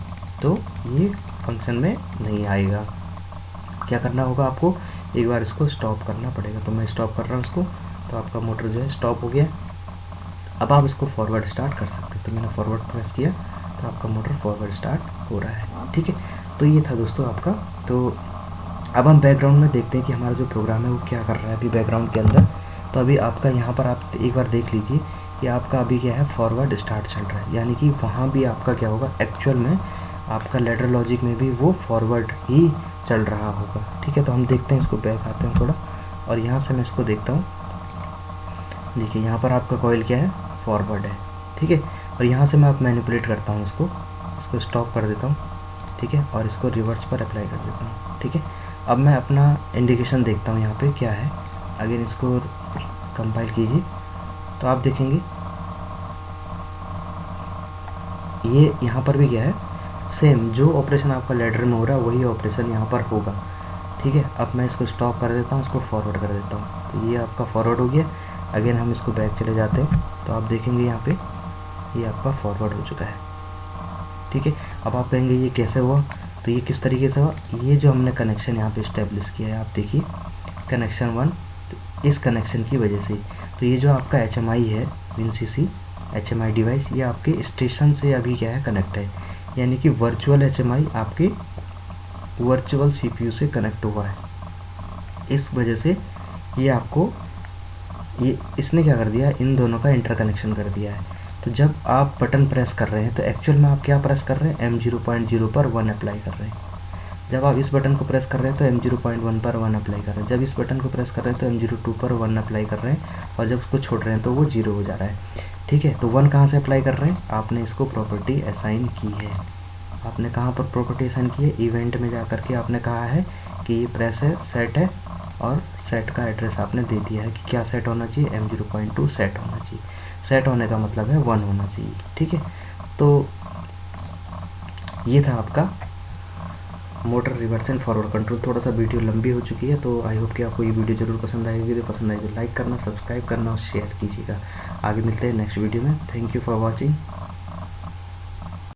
S1: तो ये फंक्शन में नहीं आएगा। क्या करना होगा आपको, एक बार इसको स्टॉप करना पड़ेगा। तो मैं स्टॉप कर रहा हूँ इसको, तो आपका मोटर जो है स्टॉप हो गया। अब आप इसको फॉरवर्ड स्टार्ट कर सकते हैं। तो मैंने फॉरवर्ड प्रेस किया तो आपका मोटर फॉरवर्ड स्टार्ट हो रहा है। ठीक है, तो ये था दोस्तों आपका। तो अब हम बैकग्राउंड में देखते हैं कि हमारा जो प्रोग्राम है वो क्या कर रहा है अभी बैकग्राउंड के अंदर। तो अभी आपका यहाँ पर आप एक बार देख लीजिए कि आपका अभी क्या है, फॉरवर्ड स्टार्ट चल रहा है, यानी कि वहाँ भी आपका क्या होगा, एक्चुअल में आपका लेटर लॉजिक में भी वो फॉरवर्ड ही चल रहा होगा। ठीक है, तो हम देखते हैं, इसको बैक आते हैं थोड़ा और यहाँ से मैं इसको देखता हूँ। देखिए यहाँ पर आपका कॉइल क्या है, फॉरवर्ड है। ठीक है, और यहाँ से मैं आप मैनिपुलेट करता हूँ, इसको स्टॉप कर देता हूँ। ठीक है, और इसको रिवर्स पर अप्लाई कर देता हूँ। ठीक है, अब मैं अपना इंडिकेशन देखता हूँ यहाँ पे क्या है। अगेन इसको कंपाइल कीजिए तो आप देखेंगे ये यहाँ पर भी क्या है, सेम जो ऑपरेशन आपका लैडर में हो रहा है वही ऑपरेशन यहाँ पर होगा। ठीक है, अब मैं इसको स्टॉप कर देता हूँ, इसको फॉरवर्ड कर देता हूँ, तो ये आपका फॉरवर्ड हो गया। अगेन हम इसको बैक चले जाते हैं तो आप देखेंगे यहाँ पे ये आपका फॉरवर्ड हो चुका है। ठीक है, अब आप कहेंगे ये कैसे हुआ, तो ये किस तरीके से हुआ, ये जो हमने कनेक्शन यहाँ पे इस्टेब्लिश किया है, आप देखिए कनेक्शन 1, तो इस कनेक्शन की वजह से तो ये जो आपका HMI है WinCC HMI डिवाइस, ये आपके स्टेशन से अभी क्या है कनेक्ट है, यानी कि वर्चुअल HMI आपके वर्चुअल CPU से कनेक्ट हुआ है। इस वजह से ये आपको ये इसने क्या कर दिया, इन दोनों का इंटरकनेक्शन कर दिया है। तो जब आप बटन प्रेस कर रहे हैं तो एक्चुअल में आप क्या प्रेस कर रहे हैं, M0.0 पर 1 अप्लाई कर रहे हैं। जब आप इस बटन को प्रेस कर रहे हैं तो M0.1 पर 1 अप्लाई कर रहे हैं। जब इस बटन को प्रेस कर रहे हैं तो M02 पर 1 अप्लाई कर रहे हैं, और जब उसको छोड़ रहे हैं तो वो 0 हो जा रहा है। ठीक है, तो 1 कहाँ से अप्लाई कर रहे हैं, आपने इसको प्रॉपर्टी असाइन की है। आपने कहाँ पर प्रॉपर्टी असाइन की है, इवेंट में जा करके आपने कहा है कि ये प्रेस है, सेट है, और सेट का एड्रेस आपने दे दिया है कि क्या सेट होना चाहिए, M0.2 सेट होना चाहिए। सेट होने का मतलब है 1 होना चाहिए। ठीक है, तो ये था आपका motor reverse and forward control. थोड़ा सा वीडियो लंबी हो चुकी है, तो आई होप कि आपको ये वीडियो ज़रूर पसंद आएगी। तो पसंद आएगी तो लाइक करना, सब्सक्राइब करना और शेयर कीजिएगा। आगे मिलते हैं नेक्स्ट वीडियो में। Thank you for watching.